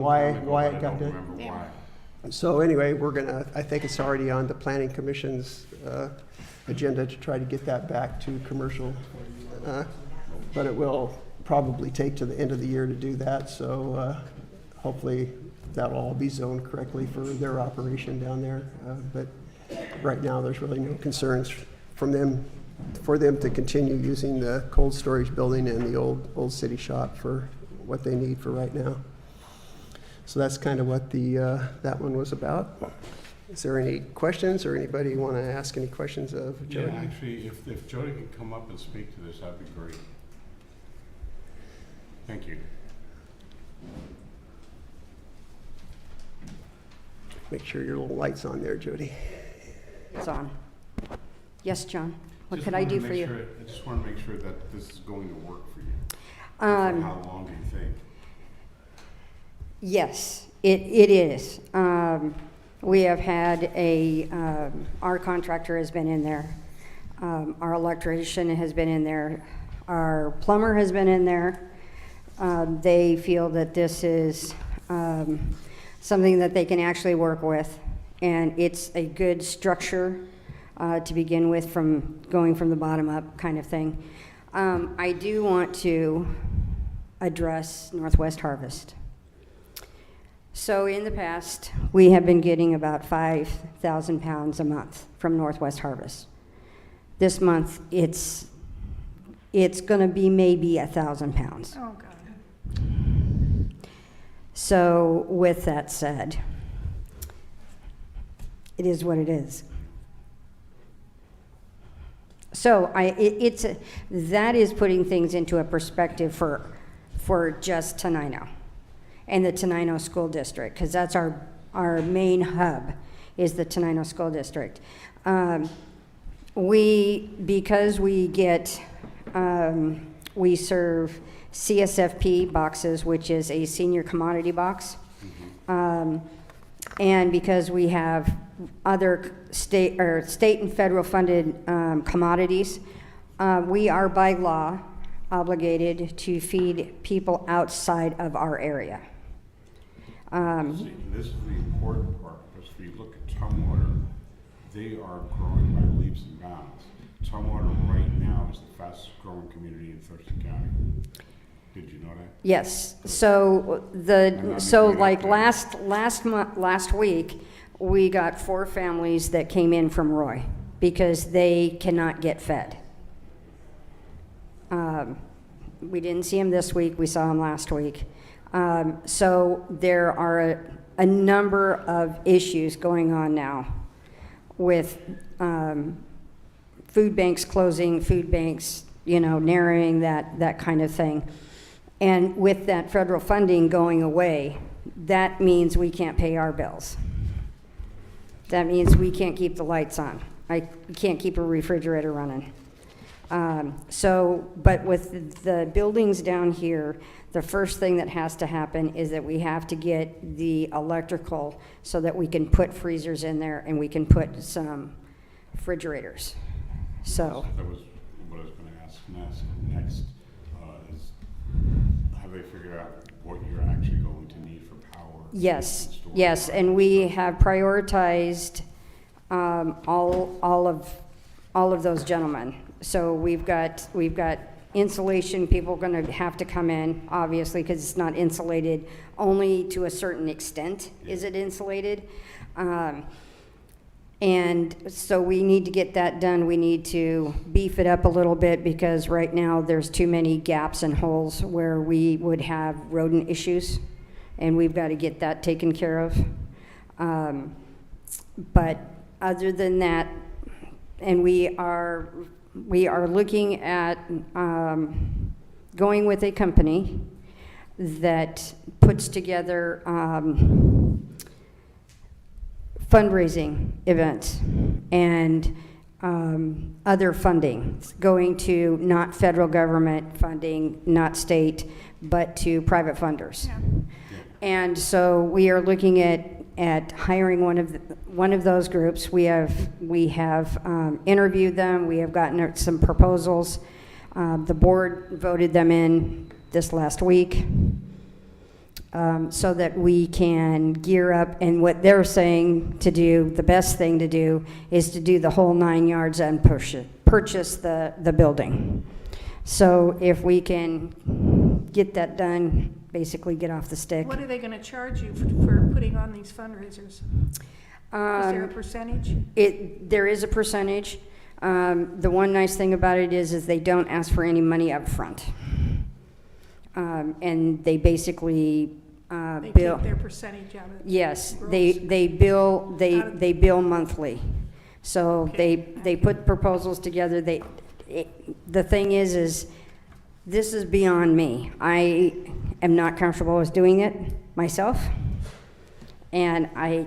why it I got don't done. remember why. So anyway, I think it's already on the Planning Commission's agenda to try to get that back to commercial. But it will probably take to the end of the year to do that, so hopefully that'll all be zoned correctly for their operation down there. But right now, there's really no concerns for them to continue using the cold storage building and the old city shop for what they need for right now. So that's kind of what that one was about. Is there any questions, or anybody want to ask any questions of Jody? Yeah, actually, if Jody could come up and speak to this, that'd be great. Thank you. Make sure your little light's on there, Jody. It's on. Yes, John. What Just could I wanted do to for make you? sure- I just want to make sure that this is going to work for you. For how long do you think? Yes, it is. We have had our contractor has been in there. Our electrician has been in there. Our plumber has been in there. They feel that this is something that they can actually work with, and it's a good structure to begin with, going from the bottom up kind of thing. I do want to address Northwest Harvest. So in the past, we have been getting about 5,000 pounds a month from Northwest Harvest. This month, it's going to be maybe 1,000 pounds. Oh, God. So with that said, it is what it is. So that is putting things into a perspective for just Tenino and the Tenino School District, because that's our main hub is the Tenino School District. Because we serve CSFP boxes, which is a senior commodity box, and because we have other state and federal funded commodities, we are by law obligated to feed people outside of our area. See, this is the important part, because if you look at Tumwater, they are growing by leaps and bounds. Tumwater right now is the fastest growing community in Thurston County. Did you know that? Yes. So like last week, we got 4 families that came in from Roy because they cannot get fed. We didn't see them this week. We saw them last week. So there are a number of issues going on now with food banks closing, food banks, narrowing that kind of thing. And with that federal funding going away, that means we can't pay our bills. That means we can't keep the lights on. I can't keep a refrigerator running. But with the buildings down here, the first thing that has to happen is that we have to get the electrical so that we can put freezers in there and we can put some refrigerators. So. That was what I was going to ask next is, have they figured out what you're actually going to need for power? Yes, and we have prioritized all of those gentlemen. So we've got insulation. People are going to have to come in, obviously, because it's not insulated. Only to a certain extent is it insulated. And so we need to get that done. We need to beef it up a little bit because right now there's too many gaps and holes where we would have rodent issues, and we've got to get that taken care of. But other than that, and we are looking at going with a company that puts together fundraising events and other funding, going to not federal government funding, not state, but to private funders. Yeah. And so we are looking at hiring one of those groups. We have interviewed them. We have gotten some proposals. The board voted them in this last week. so that we can gear up. And what they're saying to do, the best thing to do, is to do the whole 9 yards and purchase the building. So if we can get that done, basically get off the stick. What are they gonna charge you for putting on these fundraisers? Is there a percentage? There is a percentage. The one nice thing about it is they don't ask for any money up front. And they basically They bill. take their percentage out of it? Yes, gross? they bill monthly. So Okay. they put proposals together. The thing is this is beyond me. I am not comfortable with doing it myself. And I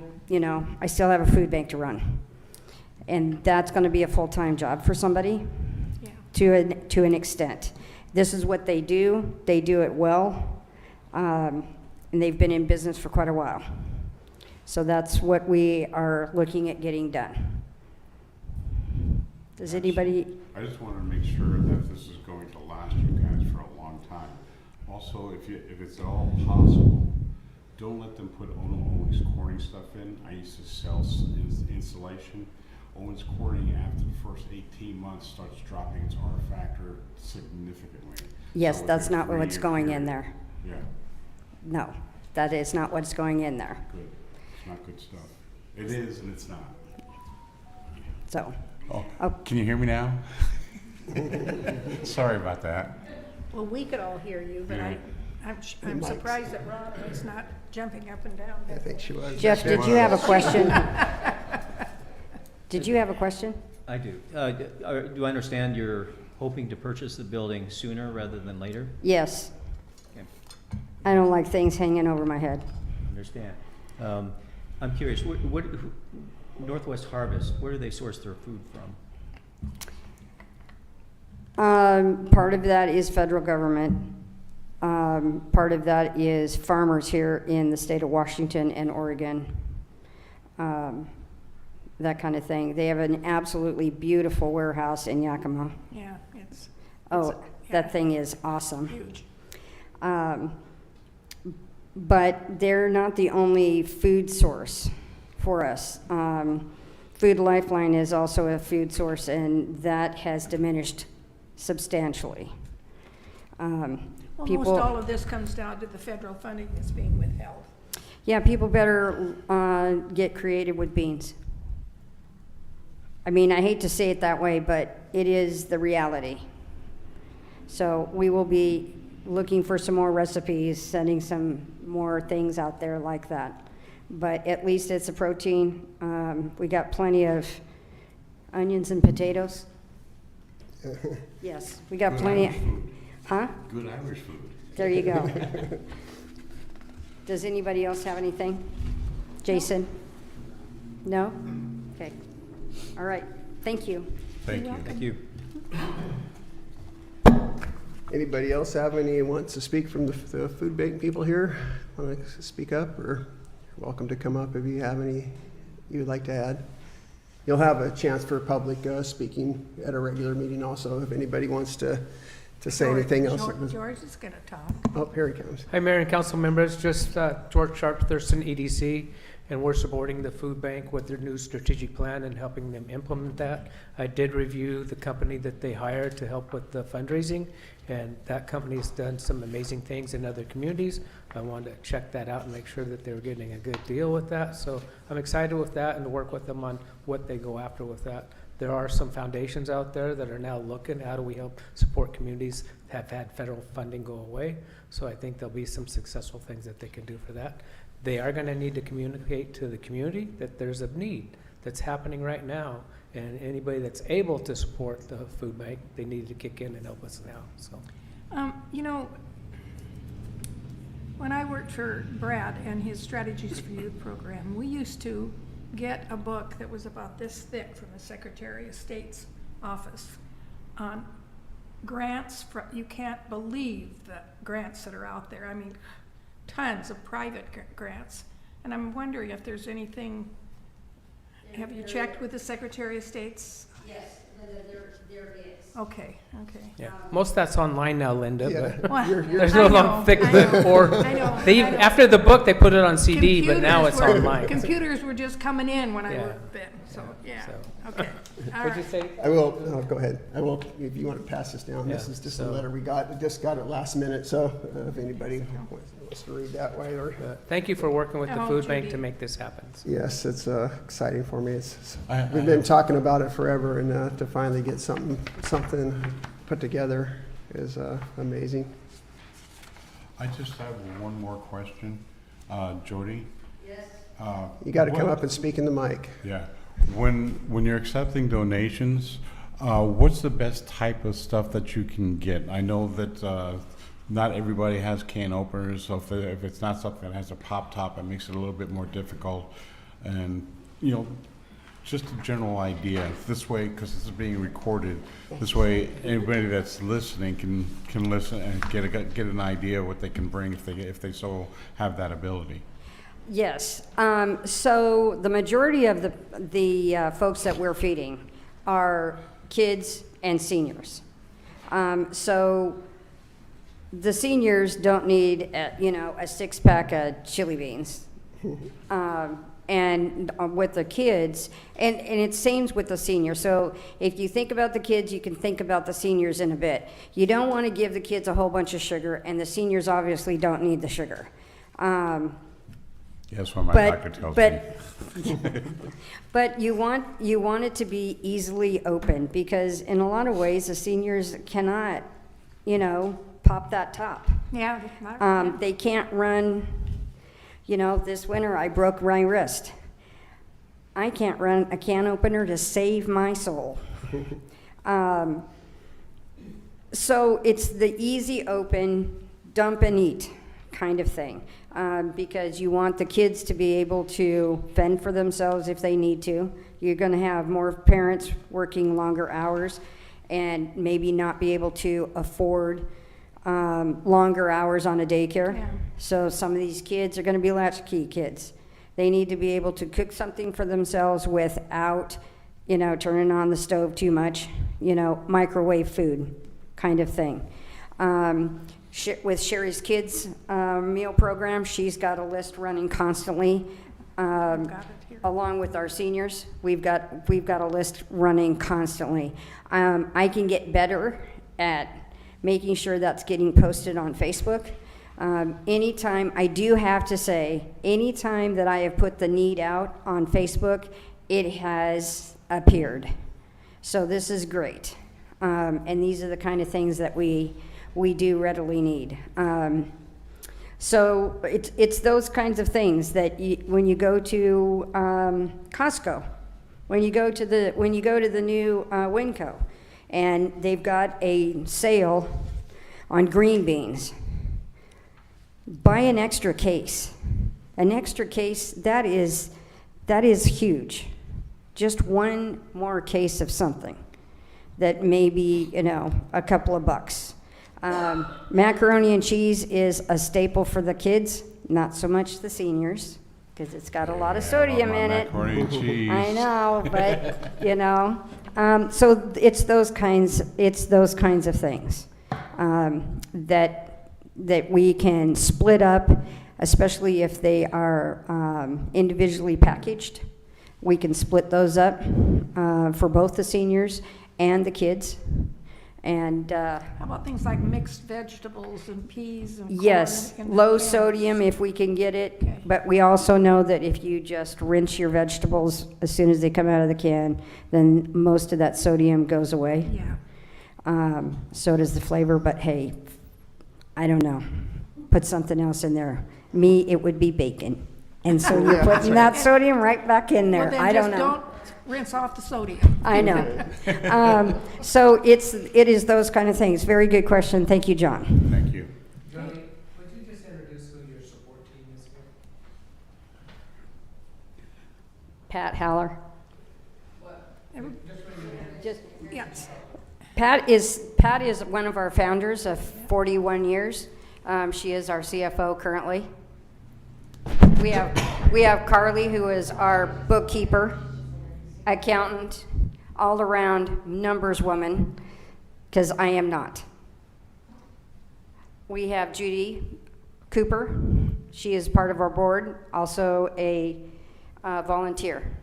still have a food bank to run. And that's gonna be a full-time job for somebody Yeah. to an extent. This is what they do. They do it well. And they've been in business for quite a while. So that's what we are looking at getting done. Does anybody, I just wanted to make sure that this is going to last you guys for a long time. Also, if it's at all possible, don't let them put Owens Corning stuff in. I used to sell insulation. Owens Corning, after the first 18 months, starts dropping its R factor significantly. yes, So that's if you're not what's 3 going years- in there. Yeah, No, that is not what's going in there. good. It's not good stuff. It is and it's not. So, Oh, can you hear me now? Sorry about that. Well, we could all hear you, but Yeah. I'm surprised that Ron is not jumping up and down. I think she was. Jeff, did you have a question? Did you have a question? I do. Do I understand you're hoping to purchase the building sooner rather than later? Yes. Okay, I don't like things hanging over my head. understand. I'm curious, Northwest Harvest, where do they source their food from? Part of that is federal government. Part of that is farmers here in the state of Washington and Oregon. That kind of thing. They have an absolutely beautiful warehouse in Yakima. Yeah, it's Oh, yeah. that thing is awesome. huge. But they're not the only food source for us. Food Lifeline is also a food source, and that has diminished substantially. Well, most People- all of this comes down to the federal funding that's being withheld. Yeah, people better get creative with beans. I mean, I hate to say it that way, but it is the reality. So we will be looking for some more recipes, sending some more things out there like that. But at least it's a protein. We got plenty of onions and potatoes. Yes, we got Good plenty. Irish food. Huh? Good Irish food. There you go. Does anybody else have anything? Jason? No? Okay. All right. Thank you. Thank you. Thank you. Anybody else have any wants to speak from the food bank people here? Want to speak up, or you're welcome to come up if you have any you would like to add. You'll have a chance for public speaking at a regular meeting also, if anybody wants to say anything else. George is gonna talk. Oh, here he comes. Hi, Mayor and Council members, just George Sharp, Thurston EDC, and we're supporting the food bank with their new strategic plan and helping them implement that. I did review the company that they hired to help with the fundraising, and that company's done some amazing things in other communities. I wanted to check that out and make sure that they were getting a good deal with that. So I'm excited with that and to work with them on what they go after with that. There are some foundations out there that are now looking, how do we help support communities that have had federal funding go away? So I think there'll be some successful things that they can do for that. They are gonna need to communicate to the community that there's a need that's happening right now. And anybody that's able to support the food bank, they need to kick in and help us now, so. You know, when I worked for Brad and his Strategies for Youth program, we used to get a book that was about this thick from the Secretary of State's office on grants. You can't believe the grants that are out there. I mean, tons of private grants. And I'm wondering if there's anything, have you checked with the Secretary of State's? Yes, there is. Okay, okay. Yeah, most of that's online now, Linda, Yeah. but Well, there's I no know, long thick I book know, or, I know, they, I know. after the book, they put it on CD, but now it's Computers were- online. Computers were just coming in when I Yeah. worked then, so, yeah, So. okay. All What'd you right. say? I will, go ahead. I will, if you want to pass this down, this Yeah, is just a so- letter we got, just got it last minute, so if anybody wants to read that way or. Thank you for working with the Oh, food bank Judy. to make this happen. Yes, it's exciting for me. I- We've been talking about it forever, and to finally get something put together is amazing. I just have one more question. Jody? Yes. You got to come up and speak in the mic. Yeah. When you're accepting donations, what's the best type of stuff that you can get? I know that not everybody has can openers, so if it's not something that has a pop top, it makes it a little bit more difficult. And, just a general idea. This way, because this is being recorded, this way anybody that's listening can listen and get an idea of what they can bring if they so have that ability. Yes. So the majority of the folks that we're feeding are kids and seniors. So the seniors don't need, a six-pack of chili beans. And with the kids, and it seems with the seniors. So if you think about the kids, you can think about the seniors in a bit. You don't want to give the kids a whole bunch of sugar, and the seniors obviously don't need the sugar. That's what my doctor tells me. But you want it to be easily open, because in a lot of ways, the seniors cannot, pop that top. Yeah. not- They can't run, this winter I broke my wrist. I can't run a can opener to save my soul. So it's the easy open, dump and eat kind of thing. Because you want the kids to be able to fend for themselves if they need to. You're gonna have more parents working longer hours and maybe not be able to afford longer hours on a daycare. Yeah. So some of these kids are gonna be latchkey kids. They need to be able to cook something for themselves without, turning on the stove too much, microwave food kind of thing. With Sherry's Kids meal program, she's got a list running constantly. Got it here. Along with our seniors, we've got a list running constantly. I can get better at making sure that's getting posted on Facebook. Anytime, I do have to say, anytime that I have put the need out on Facebook, it has appeared. So this is great. And these are the kind of things that we do readily need. So it's those kinds of things that when you go to Costco, when you go to the new Winco, and they've got a sale on green beans, buy an extra case. An extra case, that is huge. Just one more case of something that may be, a couple of bucks. Macaroni and cheese is a staple for the kids, not so much the seniors, because it's got a lot of sodium in it. Macaroni and cheese. I know, but, so it's those kinds of things that we can split up, especially if they are individually packaged. We can split those up for both the seniors and the kids. And How about things like mixed vegetables and peas and corn? yes, in the low cans? sodium if we can get it, Okay. but we also know that if you just rinse your vegetables as soon as they come out of the can, then most of that sodium goes away. Yeah. So does the flavor, but hey, I don't know. Put something else in there. Me, it would be bacon. And so you're Yeah, that's putting that sodium right back in there. Well, then I don't just know. don't rinse off the sodium. I know. So it is those kind of things. Very good question. Thank you, John. Thank you. Johnny, would you just introduce who your support team is here? Pat Haller. Just Yes. Pat is one of our founders of 41 years. She is our CFO currently. We have Carly, who is our bookkeeper, accountant, all around numbers woman. because I am not. We have Judy Cooper. She is part of our board, also a volunteer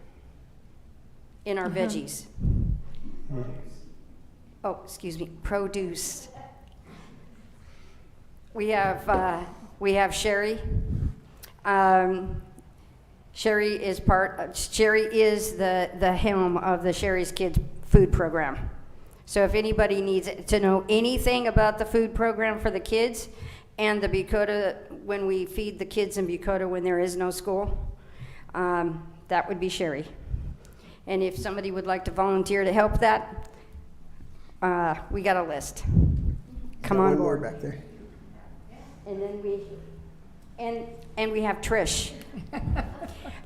in our veggies. Oh, excuse me, produce. We have Sherry. Sherry is the helm of the Sherry's Kids food program. So if anybody needs to know anything about the food program for the kids and the Bucota, when we feed the kids in Bucota when there is no school, that would be Sherry. And if somebody would like to volunteer to help that, we got a list. Come Got on one more board. back there. And then we have Trish.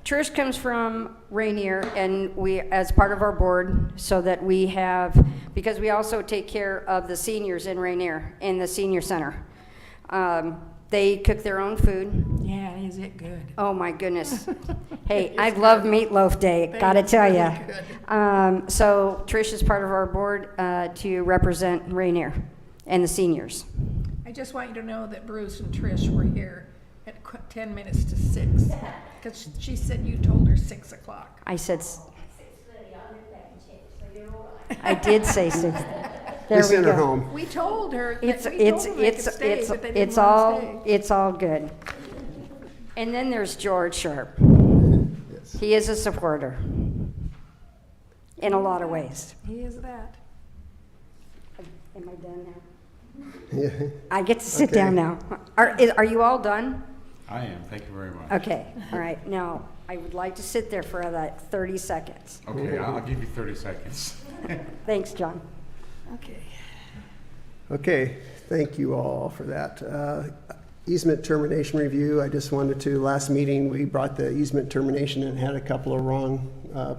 Trish comes from Rainier, and we, as part of our board, so that we have, because we also take care of the seniors in Rainier, in the senior center. They cook their own food. Yeah, is it good? Oh my goodness. Hey, I love Meatloaf Day, gotta tell really ya. good. So Trish is part of our board to represent Rainier and the seniors. I just want you to know that Bruce and Trish were here at 10 minutes to 6, because she said you told her 6 o'clock. I said, I did say 6. There We we sent her go. home. We told her that It's we told them they could stay, but they didn't want to stay. it's all good. And then there's George Sharp. Yes. He is a supporter in a lot of ways. He is that. Am I done now? Yeah. I get to sit Okay. down now. Are you all done? I am, thank you very much. Okay, all right. Now, I would like to sit there for like 30 seconds. Okay, I'll give you 30 seconds. Thanks, John. Okay. Okay, thank you all for that. Easement termination review, I just wanted to, last meeting, we brought the easement termination and had a couple of wrong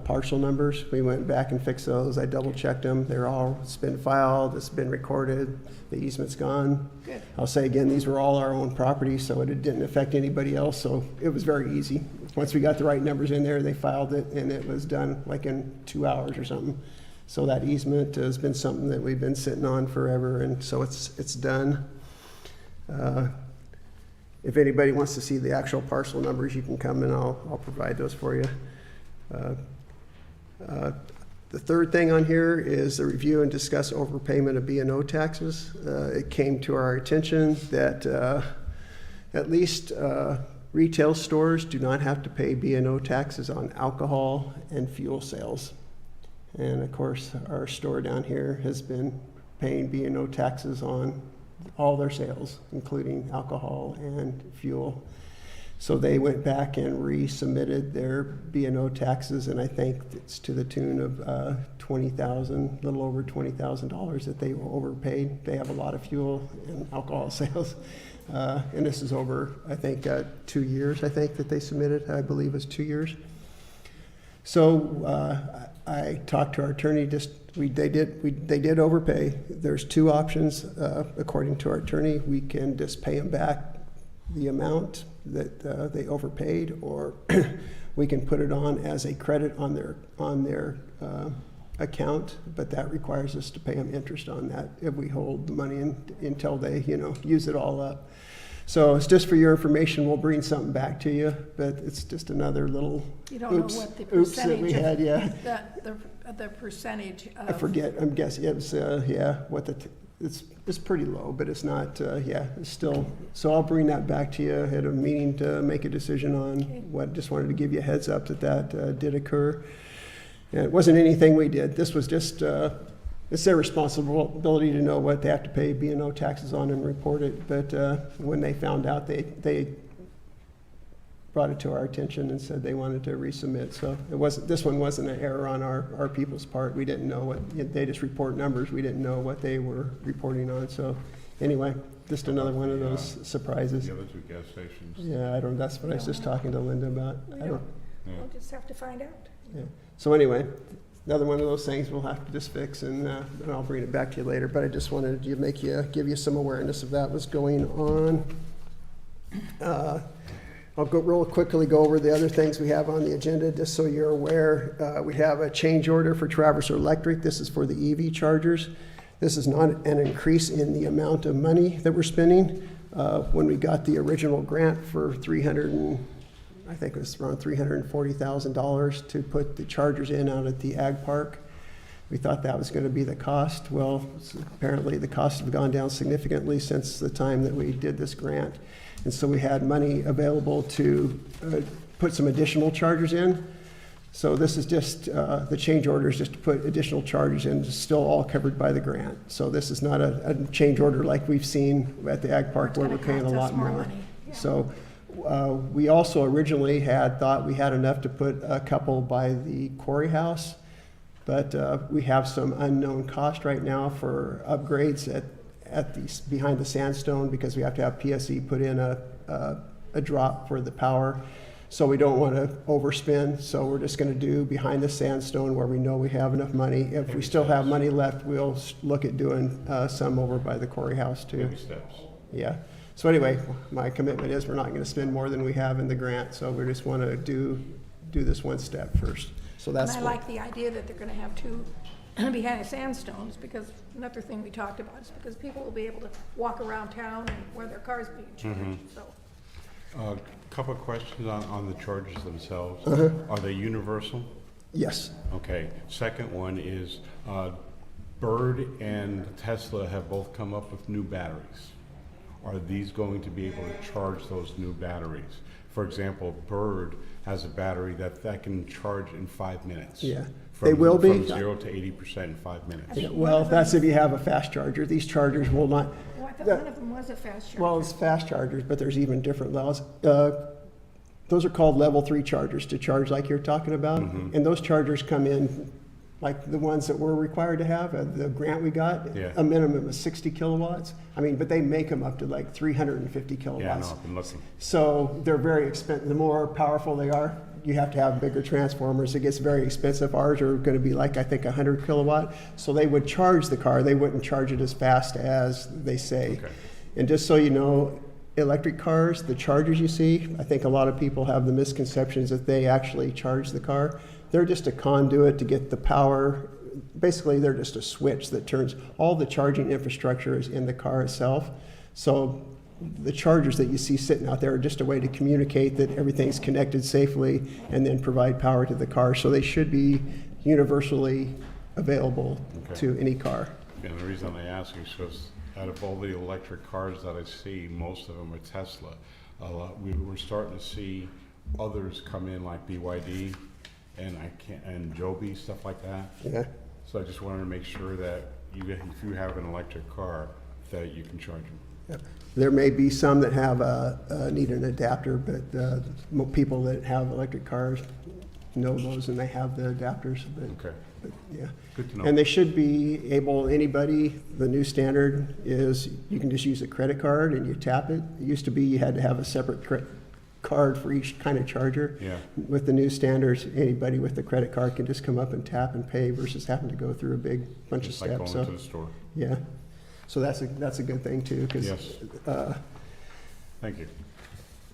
parcel numbers. We went back and fixed those. I double checked them. They're all, it's been filed, it's been recorded, the easement's gone. Good. I'll say again, these were all our own property, so it didn't affect anybody else, so it was very easy. Once we got the right numbers in there, they filed it, and it was done like in 2 hours or something. So that easement has been something that we've been sitting on forever, and so it's done. If anybody wants to see the actual parcel numbers, you can come and I'll provide those for you. The third thing on here is the review and discuss overpayment of B&O taxes. It came to our attention that at least retail stores do not have to pay B&O taxes on alcohol and fuel sales. And of course, our store down here has been paying B&O taxes on all their sales, including alcohol and fuel. So they went back and resubmitted their B&O taxes, and I think it's to the tune of $20,000, a little over $20,000 that they overpaid. They have a lot of fuel and alcohol sales. And this is over, I think, 2 years, I think, that they submitted. I believe it's 2 years. So I talked to our attorney, they did overpay. There's two options, according to our attorney. We can just pay them back the amount that they overpaid, or we can put it on as a credit on their account, but that requires us to pay them interest on that if we hold the money until they, use it all up. So it's just for your information. We'll bring something back to you, but it's just another little You don't know oops what the that we percentage had, yeah. the percentage of. I forget, I'm guessing it was, it's pretty low, but it's not, it's still, so I'll bring that back to you at a meeting to make a decision on what, just wanted to give you a heads up that did occur. And it wasn't anything we did. This was just, it's their responsibility to know what they have to pay B&O taxes on and report it, but when they found out, they brought it to our attention and said they wanted to resubmit. So this one wasn't an error on our people's part. We didn't know they just report numbers. We didn't know what they were reporting on. So anyway, just another one of those surprises. The other two gas stations. Yeah, that's what I was just talking to Linda about. We'll just have to find out. Yeah. So anyway, another one of those things we'll have to just fix, and I'll bring it back to you later. But I just wanted to give you some awareness of that was going on. I'll real quickly go over the other things we have on the agenda, just so you're aware. We have a change order for Traverse Electric. This is for the EV chargers. This is not an increase in the amount of money that we're spending. When we got the original grant for I think it was around $340,000 to put the chargers in out at the ag park, we thought that was going to be the cost. Well, apparently the costs have gone down significantly since the time that we did this grant. And so we had money available to put some additional chargers in. So this is just, the change order is just to put additional chargers in, still all covered by the grant. So this is not a change order like we've seen at the ag park It's where gonna we're paying a cost us lot more more. money, yeah. So we also originally had thought we had enough to put a couple by the quarry house, but we have some unknown cost right now for upgrades at the, behind the sandstone, because we have to have PSE put in a drop for the power. So we don't want to overspend, so we're just going to do behind the sandstone where we know we have enough money. If we still have money left, we'll look at doing some over by the quarry house too. Baby steps. Yeah. So anyway, my commitment is we're not going to spend more than we have in the grant, so we just want to do this one step first. So And that's I what, like the idea that they're gonna have two behind the sandstones, because another thing we talked about is because people will be able to walk around town and where their car's being charged, so. Couple of questions on the chargers themselves. Uh-huh. Are they universal? yes. Okay. Second one is, Bird and Tesla have both come up with new batteries. Are these going to be able to charge those new batteries? For example, Bird has a battery that can charge in 5 minutes. Yeah. They will be. From 0 to 80% in 5 minutes. Yeah, well, that's if you have a fast charger. These chargers will not, Oh, I thought one of them was a fast charger. well, it's fast chargers, but there's even different levels. Those are called level 3 chargers to charge like you're talking about. And those chargers come in like the ones that we're required to have, the grant we got, Yeah. a minimum of 60 kilowatts. I mean, but they make them up to like 350 Yeah, kilowatts. no, I've been looking. So they're very expensive. The more powerful they are, you have to have bigger transformers. It gets very expensive. Ours are going to be like, I think, 100 kilowatt. So they would charge the car. They wouldn't charge it as fast as they say. Okay. And just so you know, electric cars, the chargers you see, I think a lot of people have the misconceptions that they actually charge the car. They're just a conduit to get the power. Basically, they're just a switch that turns, all the charging infrastructure is in the car itself. So the chargers that you see sitting out there are just a way to communicate that everything's connected safely and then provide power to the car. So they should be universally available Okay. to any car. And the reason I ask is because out of all the electric cars that I see, most of them are Tesla. We're starting to see others come in like BYD and Joby, stuff like that. Yeah. So I just wanted to make sure that if you have an electric car, that you can charge them. Yep. There may be some that have need an adapter, but people that have electric cars know those and they have the adapters. But yeah. Good to know. And they should be able, anybody, the new standard is you can just use a credit card and you tap it. It used to be you had to have a separate card for each kind of charger. Yeah. With the new standards, anybody with a credit card can just come up and tap and pay versus having to go through a big bunch Just of like steps. going So, to the store. yeah. So that's a good thing too, because Yes. Thank you.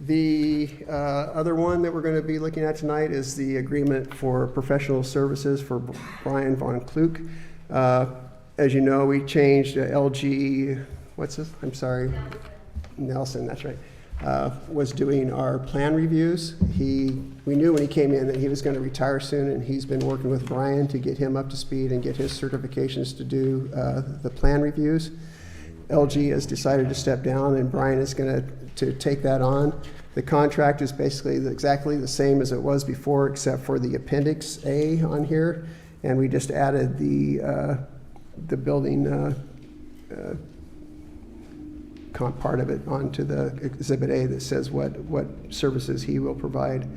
the other one that we're going to be looking at tonight is the agreement for professional services for Brian Von Kluck. As you know, we changed LG, what's this? I'm sorry, Nelson, that's right, was doing our plan reviews. We knew when he came in that he was going to retire soon, and he's been working with Brian to get him up to speed and get his certifications to do the plan reviews. LG has decided to step down, and Brian is going to take that on. The contract is basically exactly the same as it was before, except for the Appendix A on here, and we just added the building part of it onto the Exhibit A that says what services he will provide.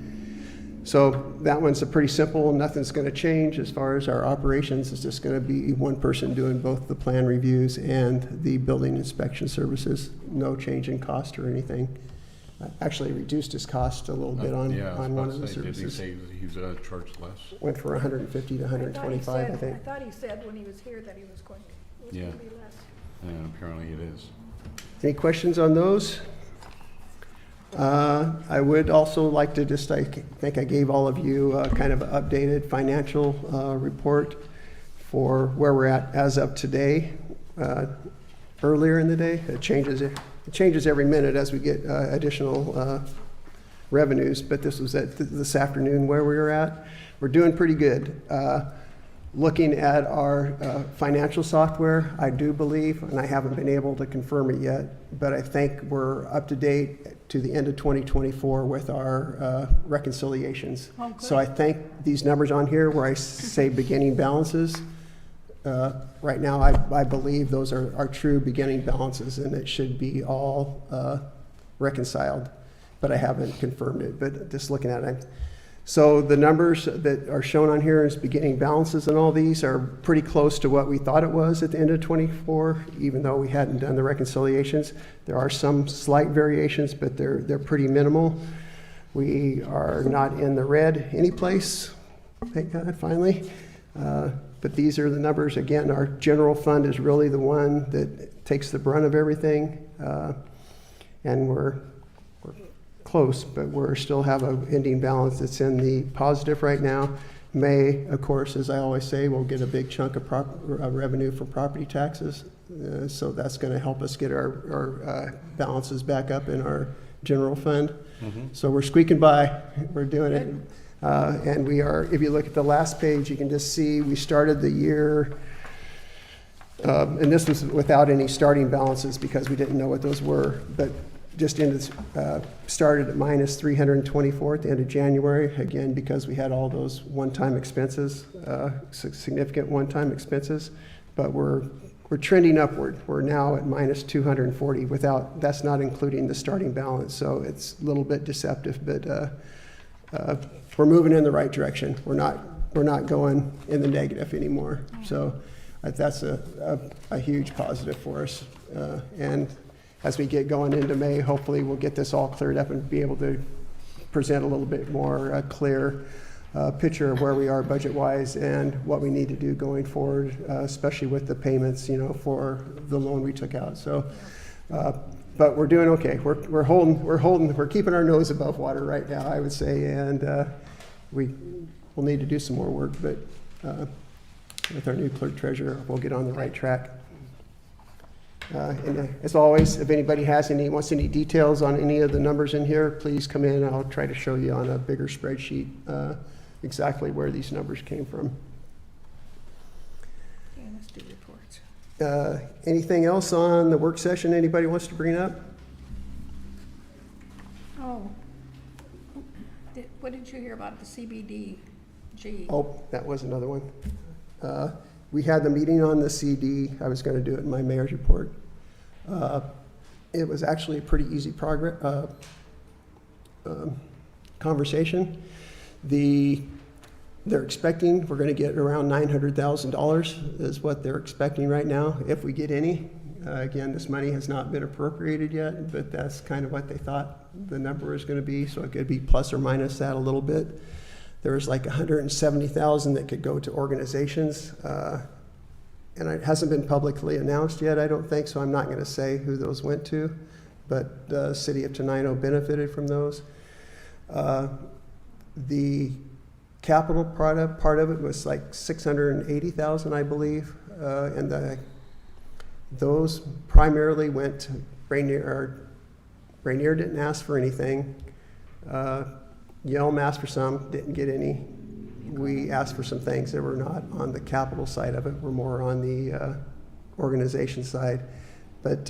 So that one's a pretty simple, nothing's going to change as far as our operations. It's just going to be one person doing both the plan reviews and the building inspection services. No change in cost or anything. Actually reduced his cost a little bit on one of the services. Did he say he was going to charge less? Went for 150 to 125, I think. I thought he said when he was here that he was going to, Yeah. be less. And apparently it is. Any questions on those? I would also like to just, I think I gave all of you kind of an updated financial report for where we're at as of today. earlier in the day. It changes every minute as we get additional revenues, but this was at this afternoon where we were at. We're doing pretty good. Looking at our financial software, I do believe, and I haven't been able to confirm it yet, but I think we're up to date to the end of 2024 with our reconciliations. Oh, good. So I think these numbers on here where I say beginning balances, right now I believe those are true beginning balances, and it should be all reconciled, but I haven't confirmed it. But just looking at it, so the numbers that are shown on here as beginning balances and all these are pretty close to what we thought it was at the end of 24, even though we hadn't done the reconciliations. There are some slight variations, but they're pretty minimal. We are not in the red anyplace, thank God, finally. But these are the numbers. Again, our general fund is really the one that takes the brunt of everything. And we're close, but we still have an ending balance that's in the positive right now. May, of course, as I always say, we'll get a big chunk of revenue from property taxes. So that's going to help us get our balances back up in our general fund. So we're squeaking by. We're doing it. And we are, if you look at the last page, you can just see we started the year, and this was without any starting balances because we didn't know what those were, but just started at minus 324 at the end of January, again, because we had all those one-time expenses, significant one-time expenses, but we're trending upward. We're now at minus 240 that's not including the starting balance, so it's a little bit deceptive, but we're moving in the right direction. We're not going in the negative anymore. So that's a huge positive for us. And as we get going into May, hopefully we'll get this all cleared up and be able to present a little bit more clear picture of where we are budget-wise and what we need to do going forward, especially with the payments, for the loan we took out. So. But we're doing okay. We're keeping our nose above water right now, I would say, and we'll need to do some more work, but with our new clerk treasurer, we'll get on the right track. And as always, if anybody wants any details on any of the numbers in here, please come in. I'll try to show you on a bigger spreadsheet exactly where these numbers came from. Okay, let's do reports. Anything else on the work session anybody wants to bring up? Oh, what did you hear about the CBDG? Oh, that was another one. We had the meeting on the CD. I was going to do it in my mayor's report. It was actually a pretty easy conversation. They're expecting we're going to get around $900,000 is what they're expecting right now, if we get any. Again, this money has not been appropriated yet, but that's kind of what they thought the number was going to be, so it could be plus or minus that a little bit. There's like $170,000 that could go to organizations, and it hasn't been publicly announced yet, I don't think, so I'm not going to say who those went to, but the city of Tenino benefited from those. The capital part of it was like $680,000, I believe, and those primarily went to Rainier. Rainier didn't ask for anything. Yelm asked for some, didn't get any. We asked for some things that were not on the capital side of it, were more on the organization side. But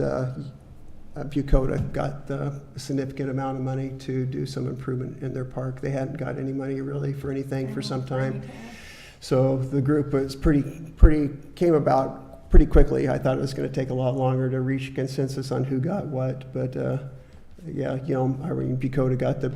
Bucota got a significant amount of money to do some improvement in their park. They hadn't got any money really for anything for some time. So the group was came about pretty quickly. I thought it was going to take a lot longer to reach consensus on who got what, but yeah, Bucota got the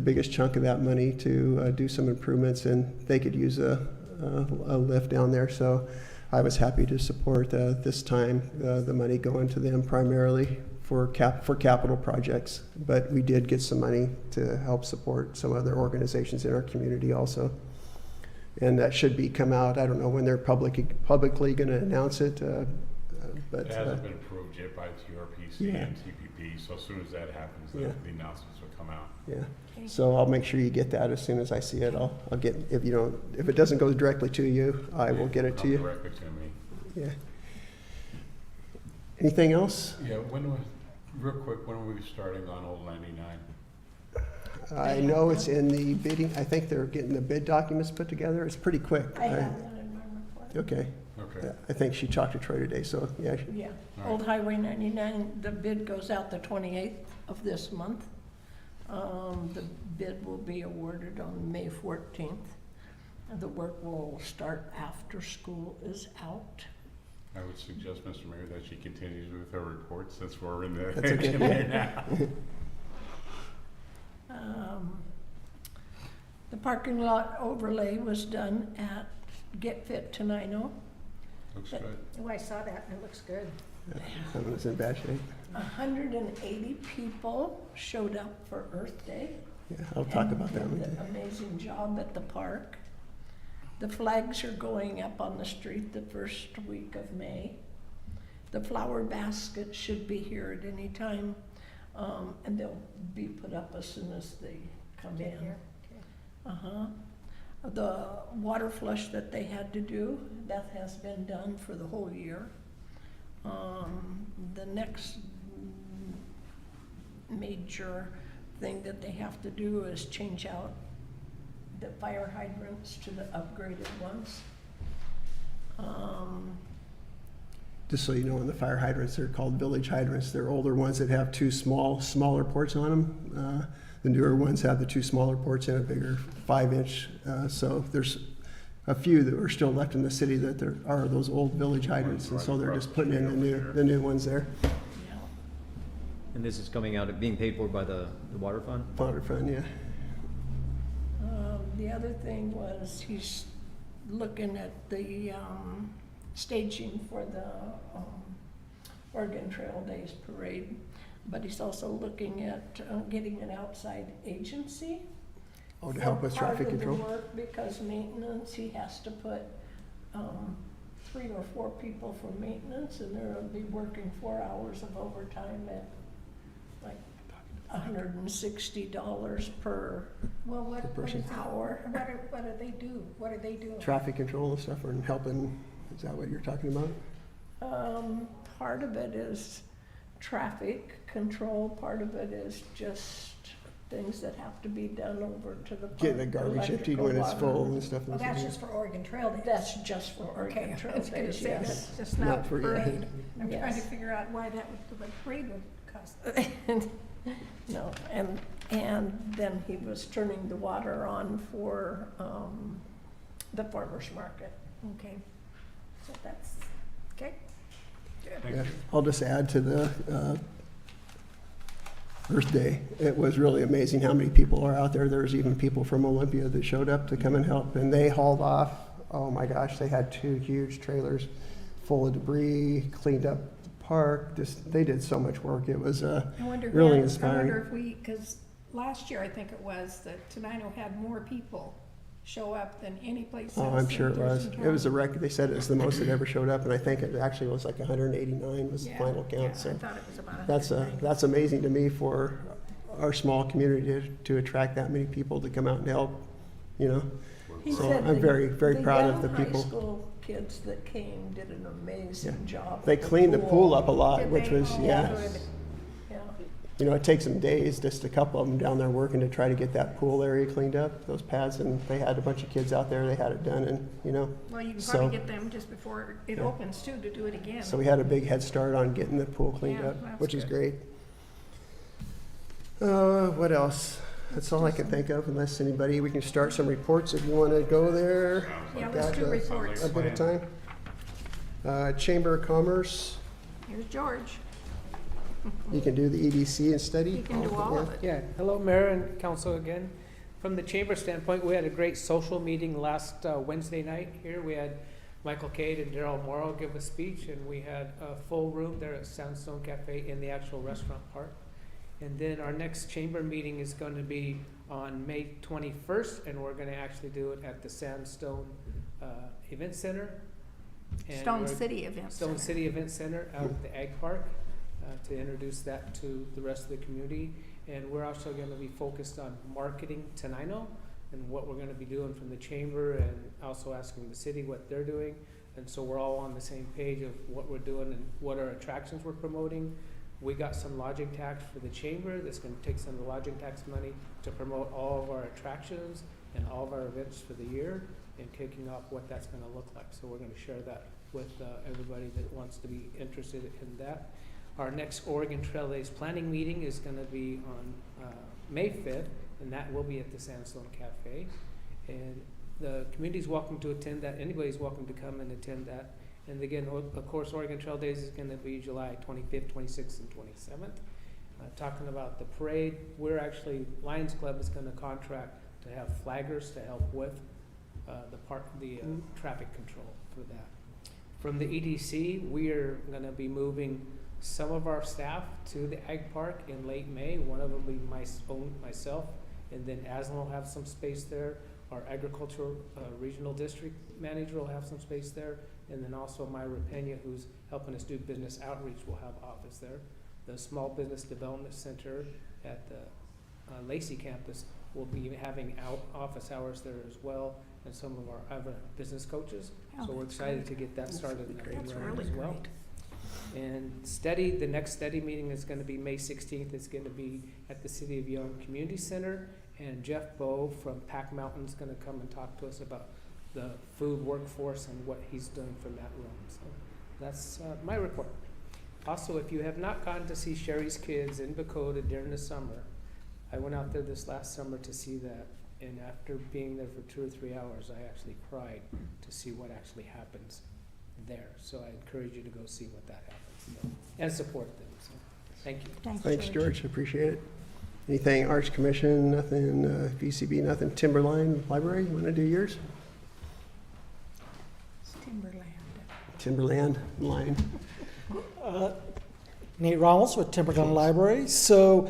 biggest chunk of that money to do some improvements, and they could use a lift down there. So I was happy to support this time the money going to them primarily for capital projects. But we did get some money to help support some other organizations in our community also. And that should come out. I don't know when they're publicly going to announce it, but it hasn't been approved yet by TRPC and TPP. So as soon as that happens, the announcements will come out. Yeah. Okay. So I'll make sure you get that as soon as I see it. I'll get if it doesn't go directly to you, I will get it to you. Directly to me. Anything else? Yeah, real quick, when are we starting on Old 99? I know it's in the bidding, I think they're getting the bid documents put together. It's pretty quick. I have that in my report. Okay. Okay. Yeah, I think she talked to Troy today, so, yeah. Yeah, All right. Old Highway 99, the bid goes out the 28th of this month. The bid will be awarded on May 14th. The work will start after school is out. I would suggest, Mr. Mayor, that she continues with her report since we're in the That's okay. engineer now. The parking lot overlay was done at Get Fit Tenino. Looks good. Oh, I saw that, and it looks good. That one's in bad shape. 180 people showed up for Earth Day. Yeah, I'll talk about that And one did too. an amazing job at the park. The flags are going up on the street the first week of May. The flower baskets should be here at any time, and they'll be put up as soon as they come in. Uh-huh. The water flush that they had to do, that has been done for the whole year. The next major thing that they have to do is change out the fire hydrants to the upgraded ones. Just so you know, on the fire hydrants, they're called village hydrants. They're older ones that have two smaller ports on them. The newer ones have the two smaller ports and a bigger 5-inch. So there's a few that are still left in the city that there are those old village hydrants, and so they're just putting in the new ones there. Yeah. And this is coming out, being paid for by the water fund? Water fund, yeah. The other thing was he's looking at the staging for the Oregon Trail Days parade, but he's also looking at getting an outside agency. Oh, to help with traffic For control? part of the work, because maintenance, he has to put 3 or 4 people for maintenance, and they'll be working 4 hours of overtime at like $160 per Well, what person. is it? hour. What do they do? What are they doing? Traffic control and stuff, and helping, is that what you're talking about? Part of it is traffic control, part of it is just things that have to be done over to the. Getting the garbage emptied when it's electrical, full water. and stuff. Well, that's just for Oregon Trail Days. That's just for Okay, Oregon Trail I was gonna Days, say, yes. that's just Not not for- parade. I'm trying to Yes. figure out why that would, the parade would cost. No, and then he was turning the water on for the farmer's market. Okay, so that's, okay. Thank Yeah, you. I'll just add to the Earth Day. It was really amazing how many people are out there. There was even people from Olympia that showed up to come and help, and they hauled off. Oh my gosh, they had 2 huge trailers full of debris, cleaned up the park. They did so much work. It was I wonder, really I inspiring. wonder if we, because last year I think it was that Tenino had more people show up than any place else. Oh, I'm in sure it was. Thurston It was a County. record. They said it was the most that ever showed up, and I think it actually was like 189 was the Yeah, final yeah, count. I So thought it was about 190. that's amazing to me for our small community to attract that many people to come out and help, you know. He So said I'm the- very, very proud of the young people. high school kids that came did an amazing job. They with cleaned the pool up a lot, Did which they? was, Oh, yeah. good. Yeah. You know, it takes them days, just a couple of them down there working to try to get that pool area cleaned up, those pads, and they had a bunch of kids out there, they had it done, and, you know. Well, you can So- probably get them just before it Yeah. opens too, to do it again. So we had a big head start on getting the pool cleaned Yeah, up, that's which is good. great. What else? That's all I can think of, unless anybody, we can start some reports if you want to go there. Yeah, I've let's got do a- reports. A bit of time. Chamber of Commerce, Here's George. you can do the EDC and study. He can do all of it. Yeah, hello, Mayor and Council again. From the chamber standpoint, we had a great social meeting last Wednesday night here. We had Michael Cade and Daryl Morrow give a speech, and we had a full room there at Sandstone Cafe in the actual restaurant part. And then our next chamber meeting is going to be on May 21st, and we're going to actually do it at the Sandstone Event Center. And Stone we're- City Event Stone Center. City Event Center out at the Ag Park to introduce that to the rest of the community. And we're also going to be focused on marketing Tenino and what we're going to be doing from the chamber, and also asking the city what they're doing And so we're all on the same page of what we're doing and what our attractions we're promoting. We got some lodging tax for the chamber that's gonna take some of the lodging tax money to promote all of our attractions and all of our events for the year and kicking off what that's gonna look like. So we're gonna share that with everybody that wants to be interested in that. Our next Oregon Trail Days planning meeting is gonna be on May 5th, and that will be at the Sandstone Cafe. And the community's welcome to attend that. Anybody's welcome to come and attend that. And again, of course, Oregon Trail Days is gonna be July 25th, 26th, and 27th. Talking about the parade, we're actually, Lions Club is gonna contract to have flaggers to help with the traffic control for that. From the EDC, we are gonna be moving some of our staff to the Ag Park in late May. One of them will be myself, and then Aslan will have some space there. Our agricultural regional district manager will have some space there, and then also Myra Pena, who's helping us do business outreach, will have office there. The Small Business Development Center at the Lacey campus will be having office hours there as well, and some of our other business coaches. Oh, So we're that's excited great. to get that started and That's running really as well. great. And the next study meeting is gonna be May 16th. It's gonna be at the City of Young Community Center. And Jeff Bowe from Pack Mountain's gonna come and talk to us about the food workforce and what he's doing from that room. So that's my report. Also, if you have not gone to see Sherry's Kids in Dakota during the summer, I went out there this last summer to see that. And after being there for 2 or 3 hours, I actually cried to see what actually happens there. So I encourage you to go see what that happens, so, and support them. So, thank you. Thanks, George, appreciate it. Anything Arts Commission, nothing, VCB, nothing, Timberline Library, you wanna do yours? It's Timberland. Timberland line. Nate Ramos with Timberland Library. So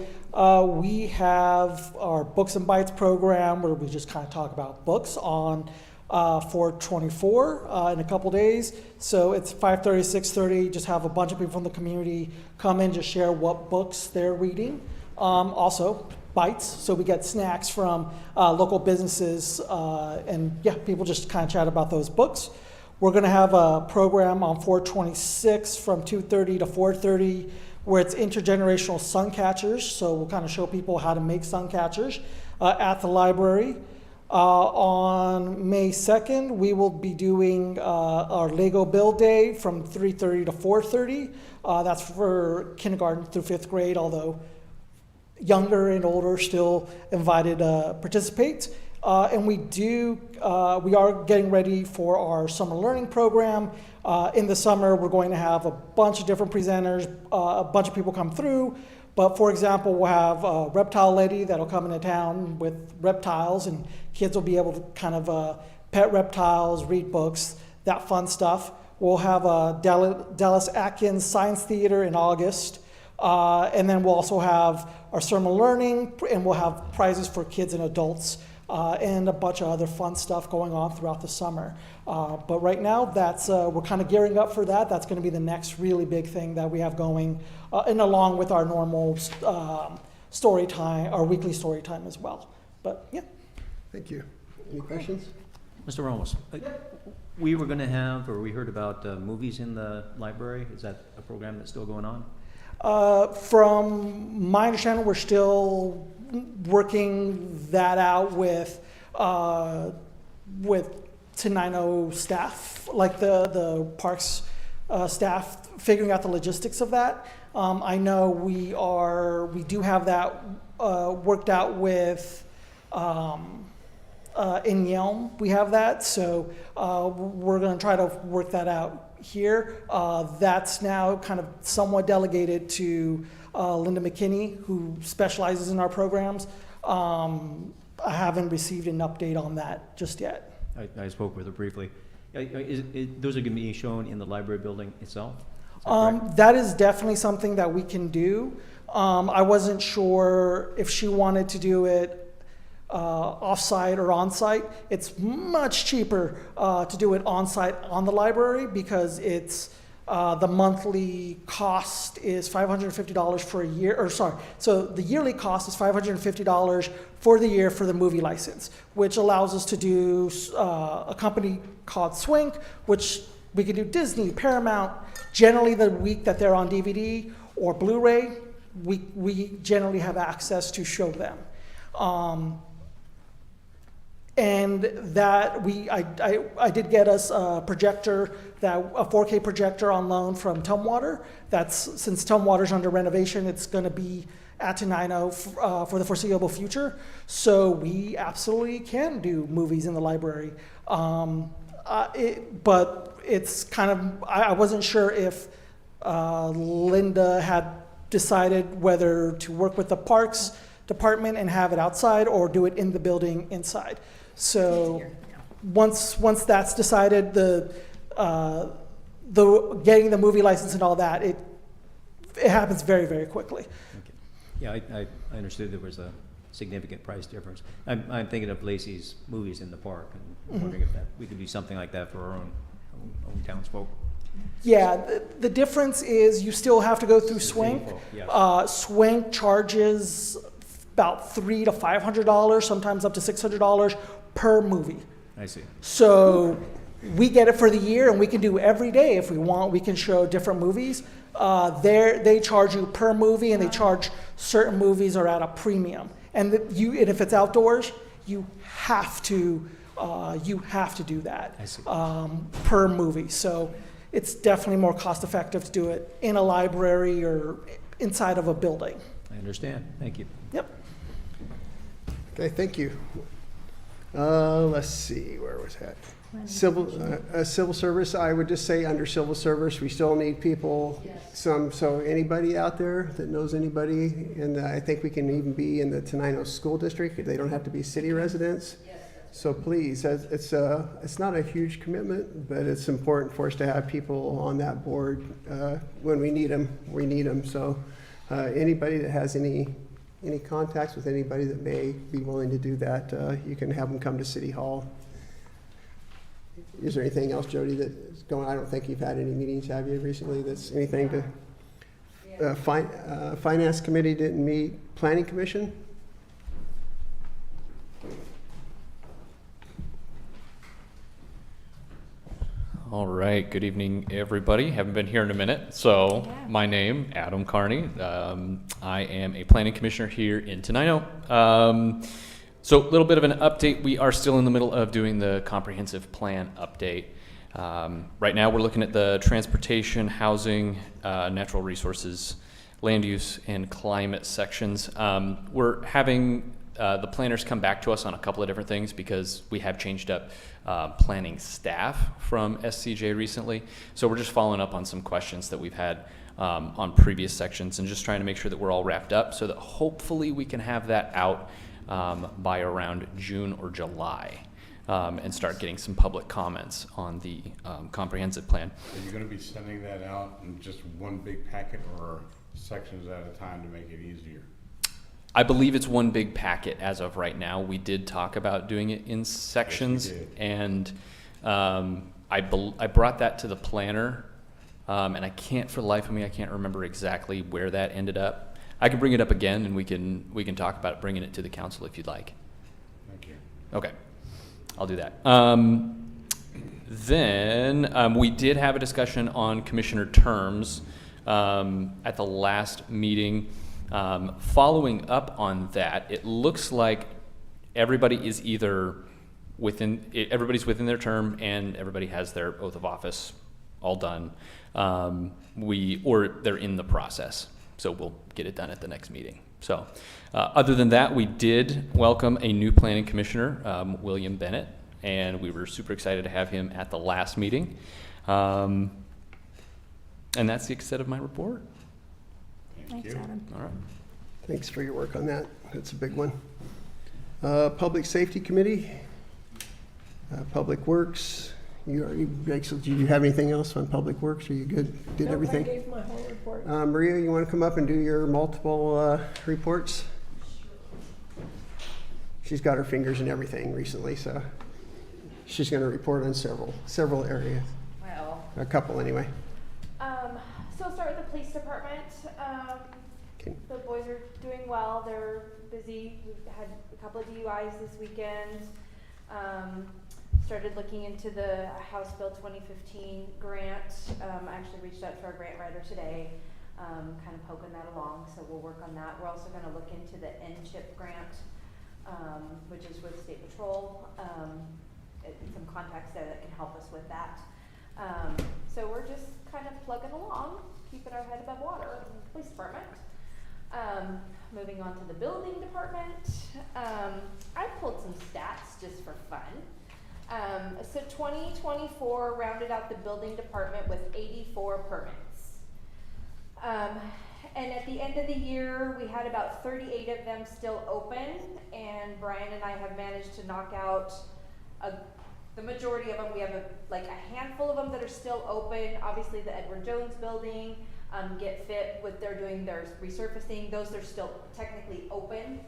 we have our Books and Bites program where we just kind of talk about books on 4/24 in a couple days. So it's 5:30, 6:30. Just have a bunch of people from the community come in, just share what books they're reading. Also, bites. So we get snacks from local businesses, and yeah, people just kind of chat about those books. We're going to have a program on 4/26 from 2:30 to 4:30 where it's intergenerational sun catchers. So we'll kind of show people how to make sun catchers at the library. On May 2nd, we will be doing our Lego Build Day from 3:30 to 4:30. That's for kindergarten through 5th grade, although younger and older still invited to participate. And we are getting ready for our summer learning program. In the summer, we're going to have a bunch of different presenters, a bunch of people come through. But for example, we'll have a reptile lady that'll come into town with reptiles, and kids will be able to kind of pet reptiles, read books, that fun stuff. We'll have a Dallas Atkins Science Theater in August. And then we'll also have our summer learning, and we'll have prizes for kids and adults, and a bunch of other fun stuff going on throughout the summer. But right now, we're kind of gearing up for that. That's going to be the next really big thing that we have going, and along with our normal story time, our weekly story time as well. But yeah. Thank you. Any questions? Mr. Ramos, we were gonna have, or we heard about movies in the library. Is that a program that's still going on? From my understanding, we're still working that out with Tenino staff, like the parks staff, figuring out the logistics of that. I know we do have that worked out with in Yelm. We have that, so we're going to try to work that out here. That's now kind of somewhat delegated to Linda McKinney, who specializes in our programs. I haven't received an update on that just yet. I spoke with her briefly. Those are going to be shown in the library building itself? That is definitely something that we can do. I wasn't sure if she wanted to do it off-site or on-site. It's much cheaper to do it on-site on the library because it's the monthly cost is $550 for a year, or sorry, so the yearly cost is $550 for the year for the movie license, which allows us to do a company called Swink, which we can do Disney, Paramount. Generally, the week that they're on DVD or Blu-ray, we generally have access to show them. And that I did get us a projector, a 4K projector on loan from Tumwater. Since Tumwater's under renovation, it's going to be at Tenino for the foreseeable future. So we absolutely can do movies in the library. But it's kind of, I wasn't sure if Linda had decided whether to work with the Parks Department and have it outside or do it in the building inside. So once that's decided, the getting the movie license and all that, it happens very, very quickly. Okay. Yeah, I understood there was a significant price difference. I'm thinking of Lacey's Movies in the Park, and I'm wondering if we could do something like that for our own townsfolk. Yeah, the difference is you still have to go through Swank. Yes. Swank charges about $300 to $500, sometimes up to $600 per movie. I see. So we get it for the year, and we can do every day if we want. We can show different movies. They charge you per movie, and they charge certain movies are at a premium. And if it's outdoors, you have to do that. I see. Per movie. So it's definitely more cost effective to do it in a library or inside of a building. I understand. Thank you. Yep. Okay, thank you. Let's see, where was that? Civil service, I would just say under civil service, we still need people. So anybody out there that knows anybody, and I think we can even be in the Tenino School District. They don't have to be city residents. So please, it's not a huge commitment, but it's important for us to have people on that board. When we need them, we need them. So anybody that has any contacts with anybody that may be willing to do that, you can have them come to City Hall. Is there anything else, Jody, that's going on? I don't think you've had any meetings, have you, recently? That's anything to, Finance Committee didn't meet, Planning Commission? All right, good evening, everybody. Haven't been here in a minute. So my name, Adam Carney. I am a planning commissioner here in Tenino. So a little bit of an update. We are still in the middle of doing the comprehensive plan update. Right now we're looking at the transportation, housing, natural resources, land use, and climate sections. We're having the planners come back to us on a couple of different things because we have changed up planning staff from SCJ recently. So we're just following up on some questions that we've had on previous sections and just trying to make sure that we're all wrapped up so that hopefully we can have that out by around June or July and start getting some public comments on the comprehensive plan. Are you going to be sending that out in just one big packet or sections at a time to make it easier? I believe it's one big packet as of right now. We did talk about doing it in sections, Yes, we did. and I brought that to the planner, and I can't, for the life of me, I can't remember exactly where that ended up. I can bring it up again, and we can talk about bringing it to the council if you'd like. Thank you. Okay, I'll do that. Then we did have a discussion on commissioner terms at the last meeting. Following up on that, it looks like everybody is either everybody's within their term and everybody has their oath of office all done, or they're in the process. So we'll get it done at the next meeting. So other than that, we did welcome a new planning commissioner, William Bennett, and we were super excited to have him at the last meeting. And that's the extent of my report. Thank Thanks, you. Adam. All right. Thanks for your work on that. That's a big one. Public Safety Committee, Public Works. Rachel, do you have anything else on Public Works? Are you good? Did Nope, everything? I gave my whole report. Maria, you want to come up and do your multiple reports? She's got her fingers in everything recently, so she's going to report on several areas. Well, A couple anyway. so I'll start with the police department. Okay. The boys are doing well. They're busy. We've had a couple of DUIs this weekend. started looking into the House Bill 2015 grant. I actually reached out to our grant writer today, kind of poking that along, so we'll work on that. We're also going to look into the N-CHIP grant, which is with State Patrol, some contacts there that can help us with that. So we're just kind of plugging along, keeping our head above water in the police department. Moving on to the building department, I pulled some stats just for fun. So 2024 rounded out the building department with 84 permits. And at the end of the year, we had about 38 of them still open, and Brian and I have managed to knock out the majority of them. We have like a handful of them that are still open. Obviously the Edward Jones building, Get Fit, they're doing their resurfacing, those are still technically open.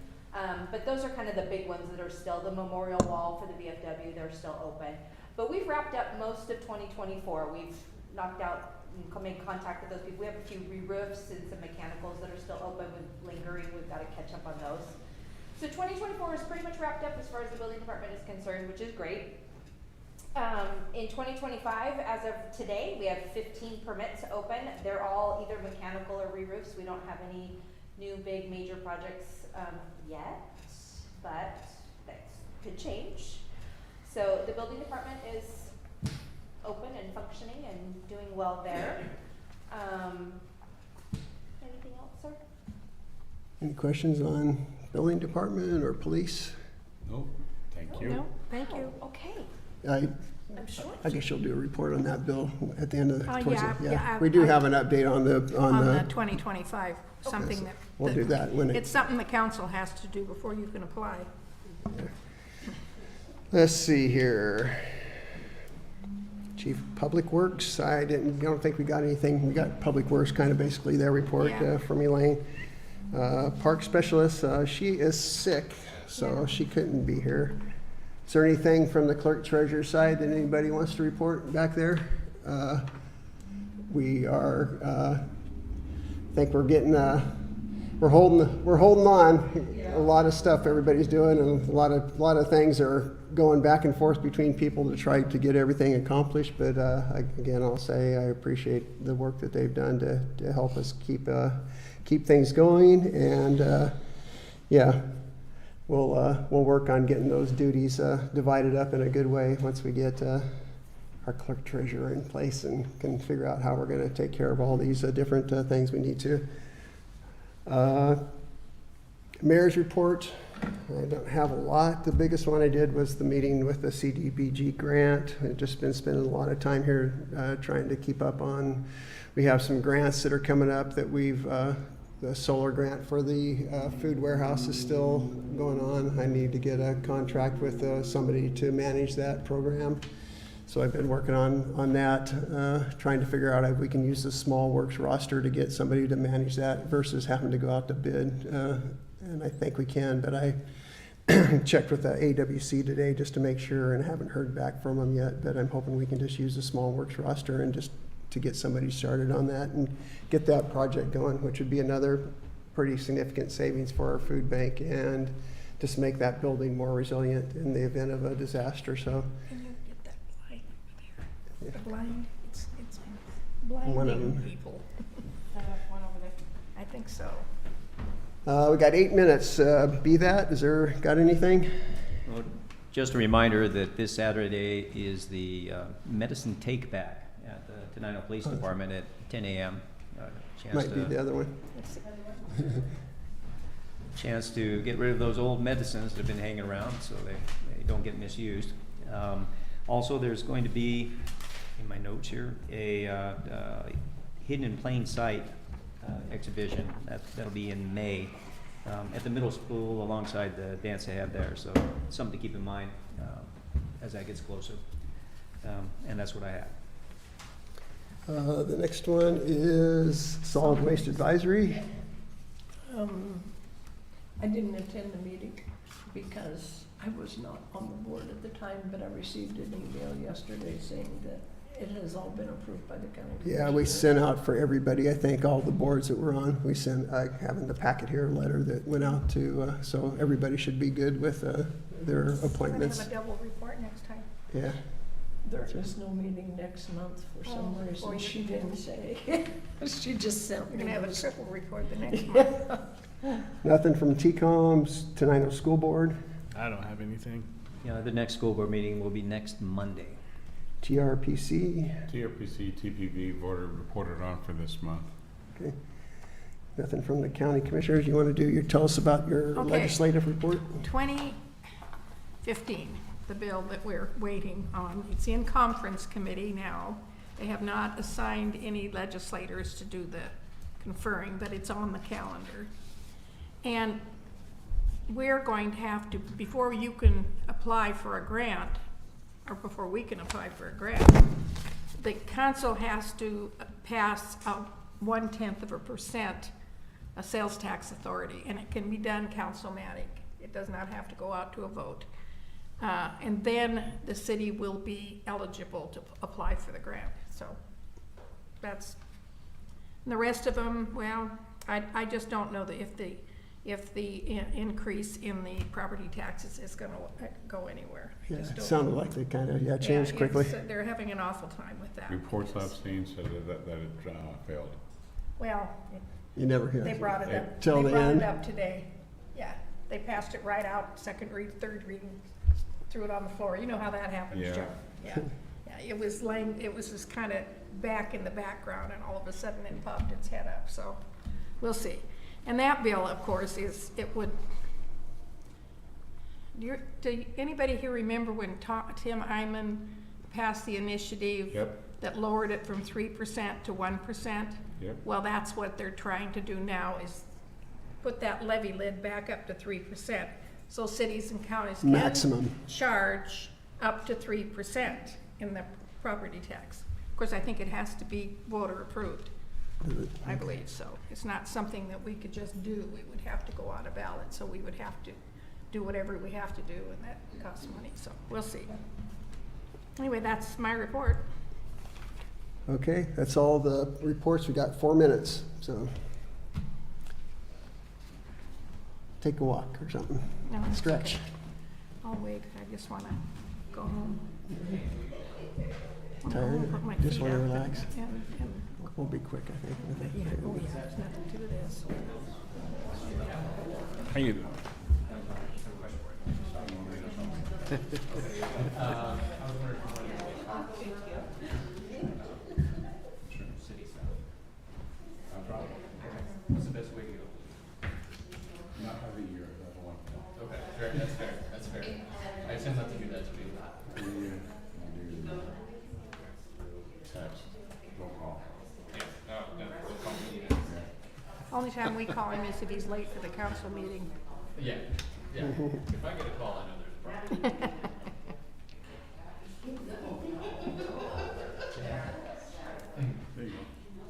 But those are kind of the big ones that are still, the memorial wall for the VFW, they're still open. But we've wrapped up most of 2024. We've knocked out and made contact with those people. We have a few re-roofs and some mechanicals that are still open with lingering. We've got to catch up on those. So 2024 is pretty much wrapped up as far as the building department is concerned, which is great. In 2025, as of today, we have 15 permits open. They're all either mechanical or re-roofs. We don't have any new big major projects yet, but that could change. So the building department is open and functioning and doing well there. Anything else, sir? Any questions on building department or police? Nope, thank you. No, thank you. Okay, I I'm sure. guess you'll do a report on that, Bill, at the end of the, Yeah, We do have an update on the, On the 2025, something that. we'll do that when It's something the council has to do before you can apply. Let's see here. Chief of Public Works, I don't think we got anything. We got Public Works, kind of basically their report Yeah. from Elaine. Park Specialist, she is sick, so she couldn't be here. Is there anything from the clerk treasurer side that anybody wants to report back there? We are, I think we're getting, we're holding on. A lot of stuff everybody's doing, and a lot of things are going back and forth between people to try to get everything accomplished. But again, I'll say I appreciate the work that they've done to help us keep things going. And yeah, we'll work on getting those duties divided up in a good way once we get our clerk treasurer in place and can figure out how we're going to take care of all these different things we need to. Mayor's report, I don't have a lot. The biggest one I did was the meeting with the CDBG grant. I've just been spending a lot of time here trying to keep up on. We have some grants that are coming up that we've, the solar grant for the food warehouse is still going on. I need to get a contract with somebody to manage that program. So I've been working on that, trying to figure out if we can use the small works roster to get somebody to manage that versus having to go out to bid. And I think we can, but I checked with the AWC today just to make sure and haven't heard back from them yet, but I'm hoping we can just use the small works roster and just to get somebody started on that and get that project going, which would be another pretty significant savings for our food bank and just make that building more resilient in the event of a disaster. So Can you get that blind over there? Yeah. The blind, it's One of blinding them. people. One over there. I think so. we got 8 minutes. Be that, is there, got anything? Well, just a reminder that this Saturday is the medicine take back at the Tenino Police Department at 10 a.m. Might be the other one. Chance to get rid of those old medicines that have been hanging around so they don't get misused. Also, there's going to be, in my notes here, a hidden in plain sight exhibition that'll be in May at the middle school alongside the dance they have there. So something to keep in mind as that gets closer. And that's what I have. The next one is Solid Waste Advisory. I didn't attend the meeting because I was not on the board at the time, but I received an email yesterday saying that it has all been approved by the county. Yeah, we sent out for everybody, I think, all the boards that were on. We sent, I have in the packet here, a letter that went out to, so everybody should be good with their We're gonna appointments. have a double report next time. Yeah, There is no meeting next month for some Oh, reason, boy. she didn't say. She just sent We're me. gonna have a those. triple report the next month. nothing from TCOM's, Tenino School Board, I don't have anything. Yeah, the next school board meeting will be next Monday. TRPC, TRPC, TPV reported on for this month. okay. Nothing from the county commissioners. You want to tell us about your Okay. legislative report? 2015, the bill that we're waiting on, it's in conference committee now. They have not assigned any legislators to do the conferring, but it's on the calendar. And we're going to have to, before you can apply for a grant, or before we can apply for a grant, the council has to pass a 0.1% a sales tax authority, and it can be done councilmatic. It does not have to go out to a vote. And then the city will be eligible to apply for the grant. So that's, and the rest of them, well, I just don't know that if the increase in the property taxes is gonna go anywhere. I Yeah, just it don't sounded know. like they kind of, changed Yeah, quickly. they're having an awful time with that. Reports I've seen said that it failed. Well, You never hear. they brought it up. Till They the brought end? it up today. Yeah, they passed it right out, second read, third reading, threw it on the floor. You know how that happens, Yeah. Joe. Yeah, yeah, it was just kind of back in the background, and all of a sudden it popped its head up, so we'll see. And that bill, of course, do anybody here remember when Tim Hyman passed the initiative Yep. that lowered it from 3% to 1%? Yep. Well, that's what they're trying to do now, is put that levy lid back up to 3%. So cities and counties can Maximum. charge up to 3% in the property tax. Of course, I think it has to be voter approved, I believe so. It's not something that we could just do. We would have to go on a ballot, so we would have to do whatever we have to do, and that costs money, so we'll see. Anyway, that's my report. Okay, that's all the reports. We got 4 minutes, so take a walk or something. No, it's Stretch. okay. I'll wait. I just want to go home. I'll Tired? put my Just feet wanna up relax? and- We'll be quick, I think. yeah, oh yeah, there's nothing to this. How you doing? What's the best way to go? Not having your level one. Okay, fair, that's fair, that's fair. I tend not to do that to me. Text, roll call. Only time we call him is if he's late for the council meeting. Yeah, yeah. If I get a call, I know there's a problem. There you go.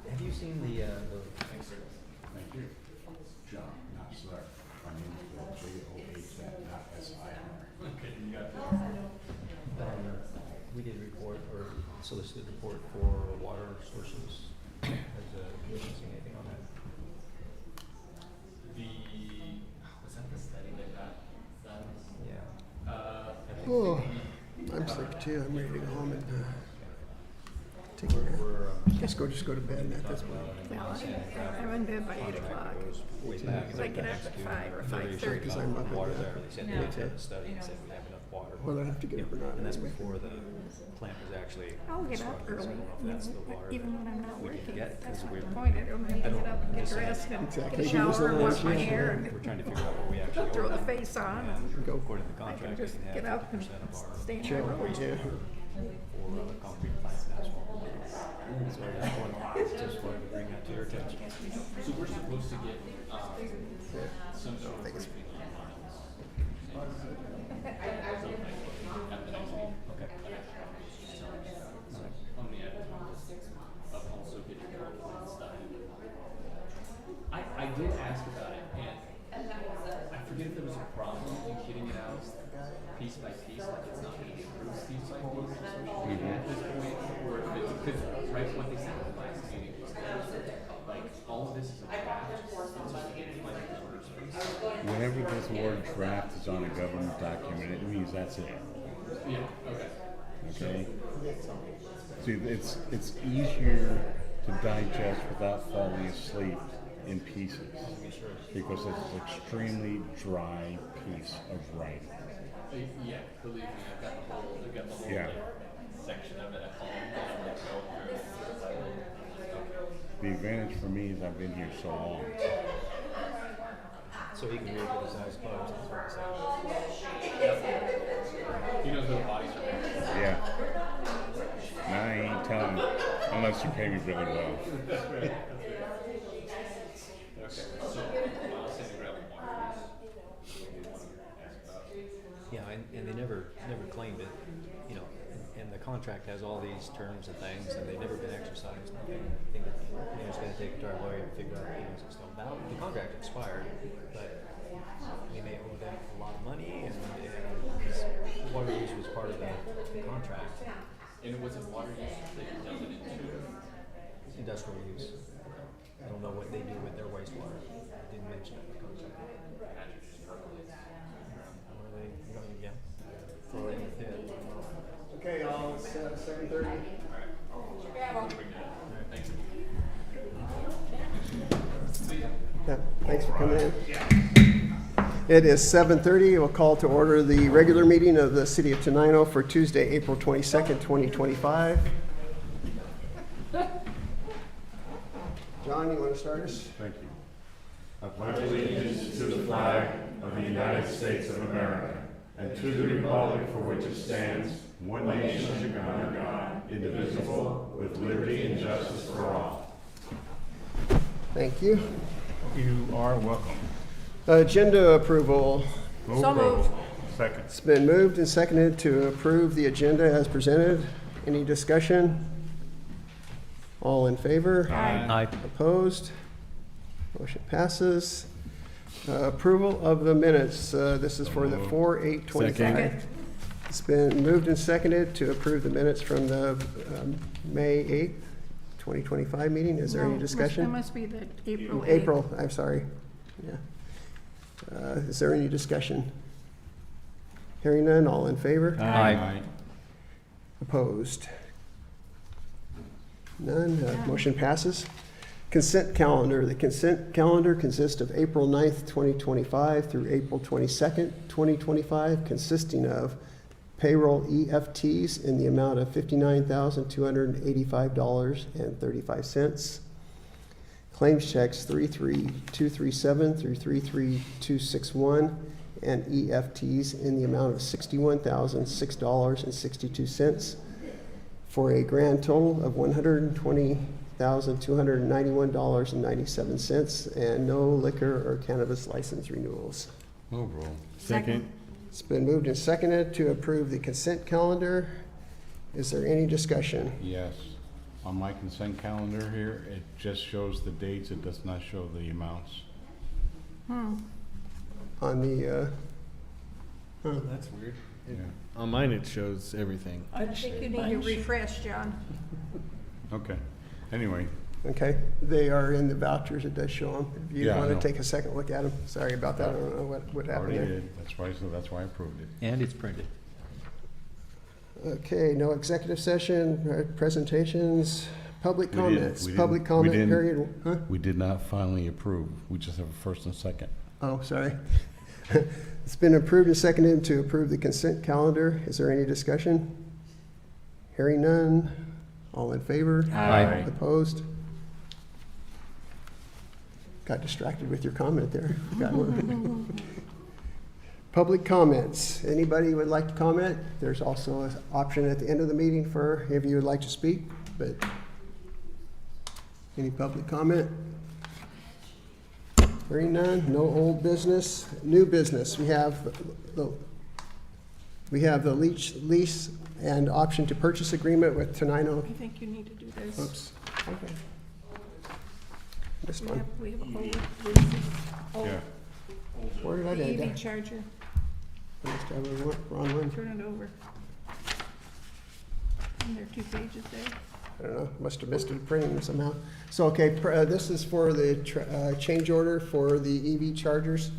Have you seen the Thanks, sir. Thank you. John, not Sir. My name is Bill, J-O-H-N, not S-I-R. Okay, you got it. we did report, or solicited report for water sources? Has the commission seen anything on that? Was that the study that got done? Yeah. Oh, I'm sick too. I'm ready to go home and take a nap. Just go to bed at this point. Well, I'm in bed by 8 o'clock. Way back. Because I get up at 5 or Another issue 5:30. Because I'm up water at there, they said they looked at the study and said we have enough water. Well, I have to get up or not. And that's before the plant was actually I'll get up constructed, so I early, don't know if that's the water even that when I'm not we can working. get, That's 'cause not we're, the point. I don't need to get up and get dressed and Exactly. get a Use the shower, wash my lunch, yeah. hair, we're and trying to figure out what we actually throw owe the them. face on. And Go. according to the I contract, can we just can get have up and 50% of our stay in my Chill, room. yeah. for concrete plant and asphalt. So that's what, just wanted to bring that to your attention. So we're supposed to get, some sort of briefing on lines. Okay. On the end, of also getting your plan stuff. I did ask about it, and I forget if there was a problem in getting it out piece by piece, like it's not gonna be approved piece by piece at this point, or if it's, because, right, what they said at the last meeting was that, like, all of this is a draft, it's just like orders. Whenever this word draft is on a government document, it means that's it. Yeah, okay. okay? See, it's easier to digest without falling asleep in pieces, because it's an extremely dry piece of writing. Yeah, believe me, I've got the whole Yeah. section of it at home. The advantage for me is I've been here so long. So he can read with his eyes closed, that's what I'm saying. He knows where the bodies are. Yeah. Now I ain't telling you, unless you pay me really well. Okay, so I'll send you grab water. Yeah, and they never claimed it, you know, and the contract has all these terms and things, and they've never been exercised. I think that, you know, it's gonna take it to our lawyer to figure out, you know, some stuff. Now, the contract expired, but we may owe them a lot of money, and this water use was part of the contract. And was it water use that you dumped it into? Industrial use. I don't know what they do with their wastewater. Didn't mention it in the contract. What are they, you know, yeah, throw it in the pit. Okay, y'all, it's 7:30. Yeah, thanks for coming in. It is 7:30. We'll call to order the regular meeting of the City of Tenino for Tuesday, April 22nd, 2025. John, you want to start us? Thank you. I pledge allegiance to the flag of the United States of America and to the republic for which it stands, one nation under God, indivisible, with liberty and justice for all. Thank you. You are welcome. Agenda approval. So moved. Second. It's been moved and seconded to approve the agenda as presented. Any discussion? All in favor? Aye. Opposed? Motion passes. Approval of the minutes. This is for the 4/8/25. Second. It's been moved and seconded to approve the minutes from the May 8th, 2025 meeting. Is there any That discussion? must be the April 8th. April, I'm sorry. Yeah. Is there any discussion? Hearing none, all in favor? Aye. Opposed? None. Motion passes. Consent calendar. The consent calendar consists of April 9th, 2025 through April 22nd, 2025, consisting of payroll EFTs in the amount of $59,285.35. Claims checks 33237 through 33261, and EFTs in the amount of $61,006.62, for a grand total of $120,291.97, and no liquor or cannabis license renewals. Move roll. Second. It's been moved and seconded to approve the consent calendar. Is there any discussion? Yes. On my consent calendar here, it just shows the dates, it does not show the amounts. On the, That's weird. Yeah. On mine, it shows everything. I think you need to refresh, John. Okay. Anyway, okay, they are in the vouchers, it does show them. If you Yeah, I want to know. take a second look at them, sorry about that, I don't know what happened already there. did. That's why I approved it. And it's printed. Okay, no executive session, presentations, public We didn't- comments, we didn't- public we comment didn't- period. Huh? We did not finally approve. We just have a first and second. Oh, sorry. It's been approved and seconded to approve the consent calendar. Is there any discussion? Hearing none. All in favor? Aye. Opposed? Got distracted with your comment there. Got one. Public comments. Anybody would like to comment? There's also an option at the end of the meeting for if you would like to speak, but any public comment? Hearing none, no old business, new business. We have the lease and option to purchase agreement with Tenino. I think you need to do this. Oops, okay. This We one, have a whole, Yeah. where did I the do EV that? charger, I must have the wrong one. turn it over. And there are 2 pages there. I don't know, must have missed it printing somehow. So, okay, this is for the change order for the EV chargers.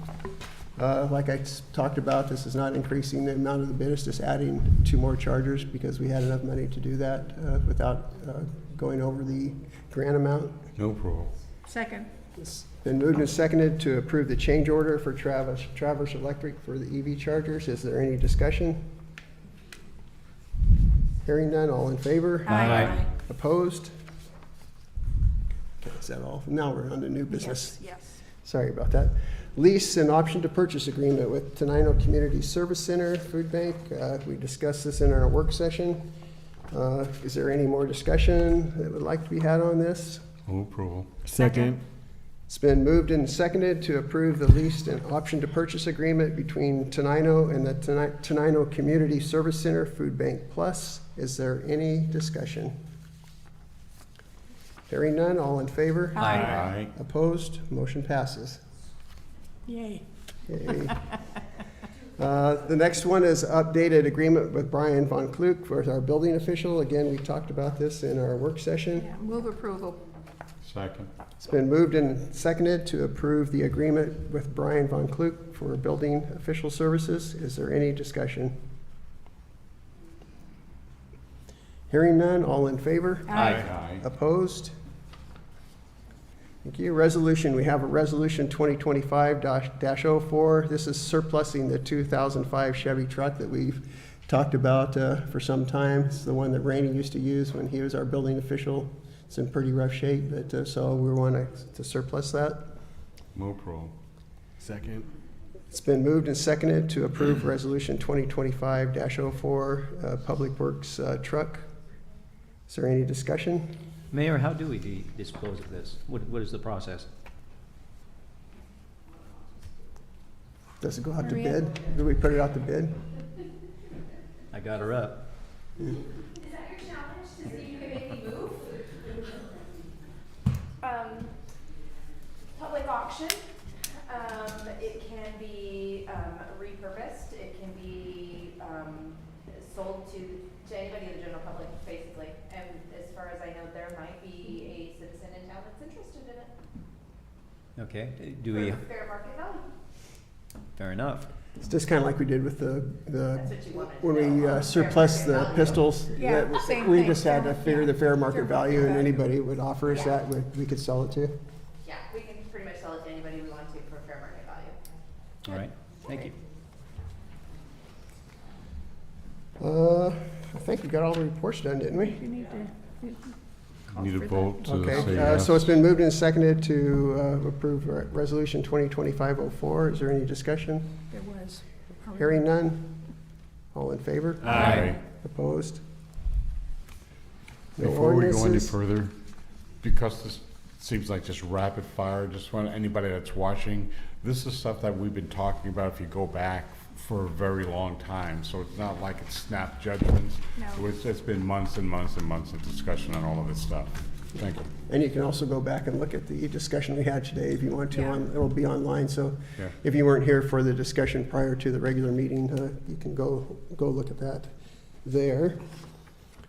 Like I talked about, this is not increasing the amount of the bid, it's just adding 2 more chargers because we had enough money to do that without going over the grant amount. No problem. Second. It's been moved and seconded to approve the change order for Traverse Electric for the EV chargers. Is there any discussion? Hearing none, all in favor? Aye. Opposed? Okay, is that all? Now we're on to new business. Yes. Sorry about that. Lease and option to purchase agreement with Tenino Community Service Center Food Bank. We discussed this in our work session. Is there any more discussion that would like to be had on this? Move approval. Second. It's been moved and seconded to approve the lease and option to purchase agreement between Tenino and the Tenino Community Service Center Food Bank Plus. Is there any discussion? Hearing none, all in favor? Aye. Opposed? Motion passes. Yay. Yay. The next one is updated agreement with Brian Von Kluck for our building official. Again, we talked about this in our work session. Yeah, move approval. Second. It's been moved and seconded to approve the agreement with Brian Von Kluck for building official services. Is there any discussion? Hearing none, all in favor? Aye. Opposed? Thank you. Resolution, we have a resolution 2025-04. This is surplusing the 2005 Chevy truck that we've talked about for some time. It's the one that Randy used to use when he was our building official. It's in pretty rough shape, but so we want to surplus that. Move approval. Second. It's been moved and seconded to approve resolution 2025-04, Public Works truck. Is there any discussion? Mayor, how do we dispose of this? What is the process? Does it go out to Maria? bid? Do we put it out to bid? I got her up. Is that your challenge, to see if you can make me move? Public auction. It can be repurposed. It can be sold to anybody in the general public, basically. And as far as I know, there might be a citizen in town that's interested in it. Okay, do we, For fair market value. fair enough. It's just kind of like we did with the That's what you wanted to when we know. surplus Fair the market value. pistols. Yeah, that same we thing. just had to figure the fair market Fair market value, and value. anybody would offer us Yeah. that, we could sell it to. Yeah, we can pretty much sell it to anybody we want to for fair market value. All right, thank you. I think we got all the reports done, didn't we? You need to. Need a vote to Okay, say yes. so it's been moved and seconded to approve resolution 2025-04. Is there any discussion? There was. Hearing none? All in favor? Aye. Opposed? No Before we go any ordinances? further, because this seems like just rapid fire, just want anybody that's watching, this is stuff that we've been talking about if you go back for a very long time, so it's not like it's snap judgments. No. It's been months and months and months of discussion on all of this stuff. Thank you. And you can also go back and look at the discussion we had today if you want to. Yeah. It'll be online, so Yeah. if you weren't here for the discussion prior to the regular meeting, you can go look at that there.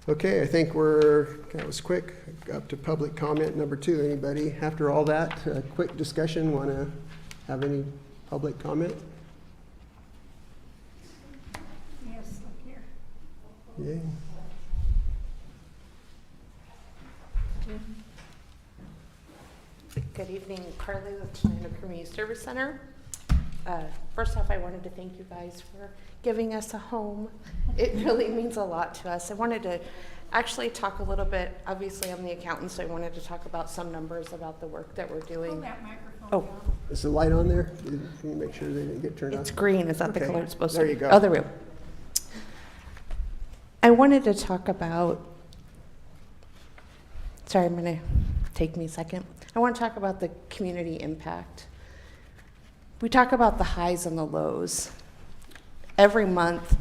Okay, I think that was quick. Up to public comment number 2. Anybody, after all that, quick discussion, want to have any public comment? Yes, look here. Yay. Good evening, Carly with Tenino Community Service Center. First off, I wanted to thank you guys for giving us a home. It really means a lot to us. I wanted to actually talk a little bit, obviously I'm the accountant, so I wanted to talk about some numbers about the work that we're Pull doing. that microphone Oh. down. Is the light on there? Can you make sure they didn't get turned on? It's green, is that the Okay, color it's supposed to there be? you go. Oh, there we go. I wanted to talk about, sorry, I'm gonna take me a second. I want to talk about the community impact. We talk about the highs and the lows. Every month,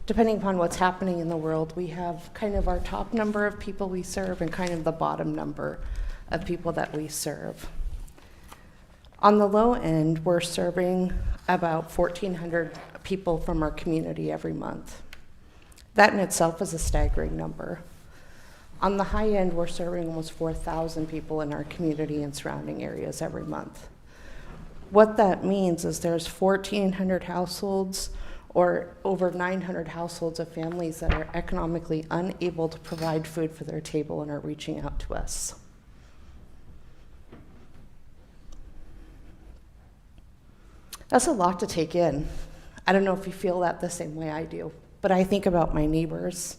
depending upon what's happening in the world, we have kind of our top number of people we serve and kind of the bottom number of people that we serve. On the low end, we're serving about 1,400 people from our community every month. That in itself is a staggering number. On the high end, we're serving almost 4,000 people in our community and surrounding areas every month. What that means is there's 1,400 households or over 900 households of families that are economically unable to provide food for their table and are reaching out to us. That's a lot to take in. I don't know if you feel that the same way I do, but I think about my neighbors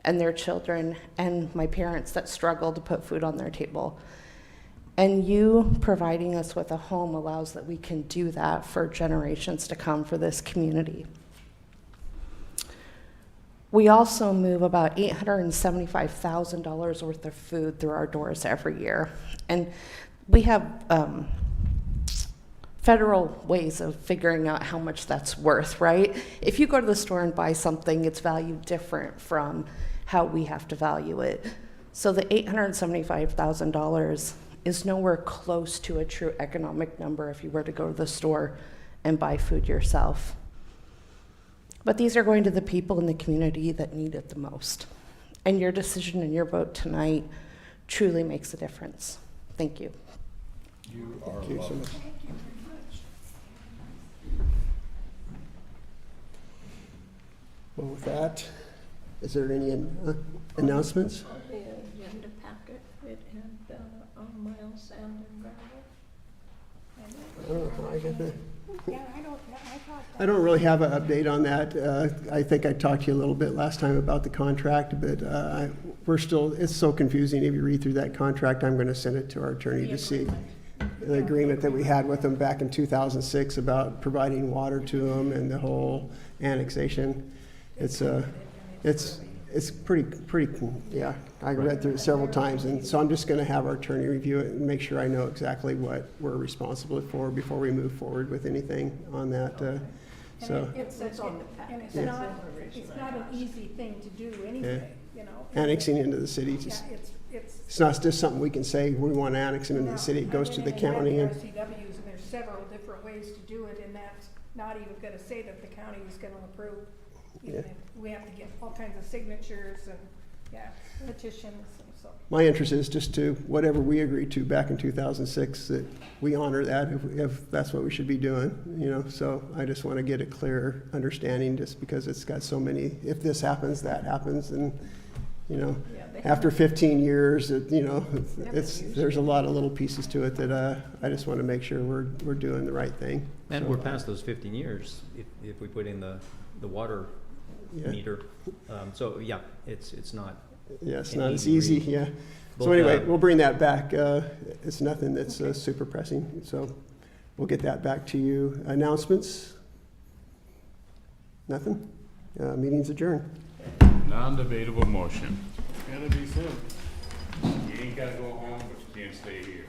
and their children and my parents that struggle to put food on their table. And you providing us with a home allows that we can do that for generations to come for this community. We also move about $875,000 worth of food through our doors every year. And we have federal ways of figuring out how much that's worth, right? If you go to the store and buy something, it's valued different from how we have to value it. So the $875,000 is nowhere close to a true economic number if you were to go to the store and buy food yourself. But these are going to the people in the community that need it the most. And your decision and your vote tonight truly makes a difference. Thank you. You are Thank you so welcome. much. Well, with that, is there any announcements? The agenda packet, it had Miles Sand and Gravel. I don't know how I get that. Yeah, I thought I don't really have an update on that. I think I talked to you a little bit last time about the contract, but we're still, it's so confusing. If you read through that contract, I'm going to send it to our attorney to see the agreement that we had with them back in 2006 about providing water to them and the whole annexation. It's pretty, yeah, I read through it several times, and so I'm just going to have our attorney review it and make sure I know exactly what we're responsible for before we move forward with anything on that. So It's on the packet. And Yeah. it's not an easy thing to do anyway, you know. annexing into the city, Yeah, just, it's. it's not just something we can say, we want to annex them into the city, it goes to the county. And And RCWs, and there's several different ways to do it, and that's not even gonna say that the county is gonna approve. Even Yeah. if we have to get all kinds of signatures and, yeah, petitions and so. my interest is just to, whatever we agreed to back in 2006, that we honor that if that's what we should be doing, you know? So I just want to get a clear understanding, just because it's got so many, if this happens, that happens, and, you know, after 15 years, you know, there's a lot of little pieces to it that I just want to make sure we're doing the right thing. And So, we're past those 15 years if we put in the water Yeah. meter. So, yeah, it's not. Yeah, it's an not as easy easy, read. yeah. Both, So anyway, we'll bring that back. It's nothing that's super pressing, so we'll get that back to you. Announcements? Nothing? Meeting's adjourned. Non-debatable motion. Gotta be said. You ain't gotta go home, but you can't stay here.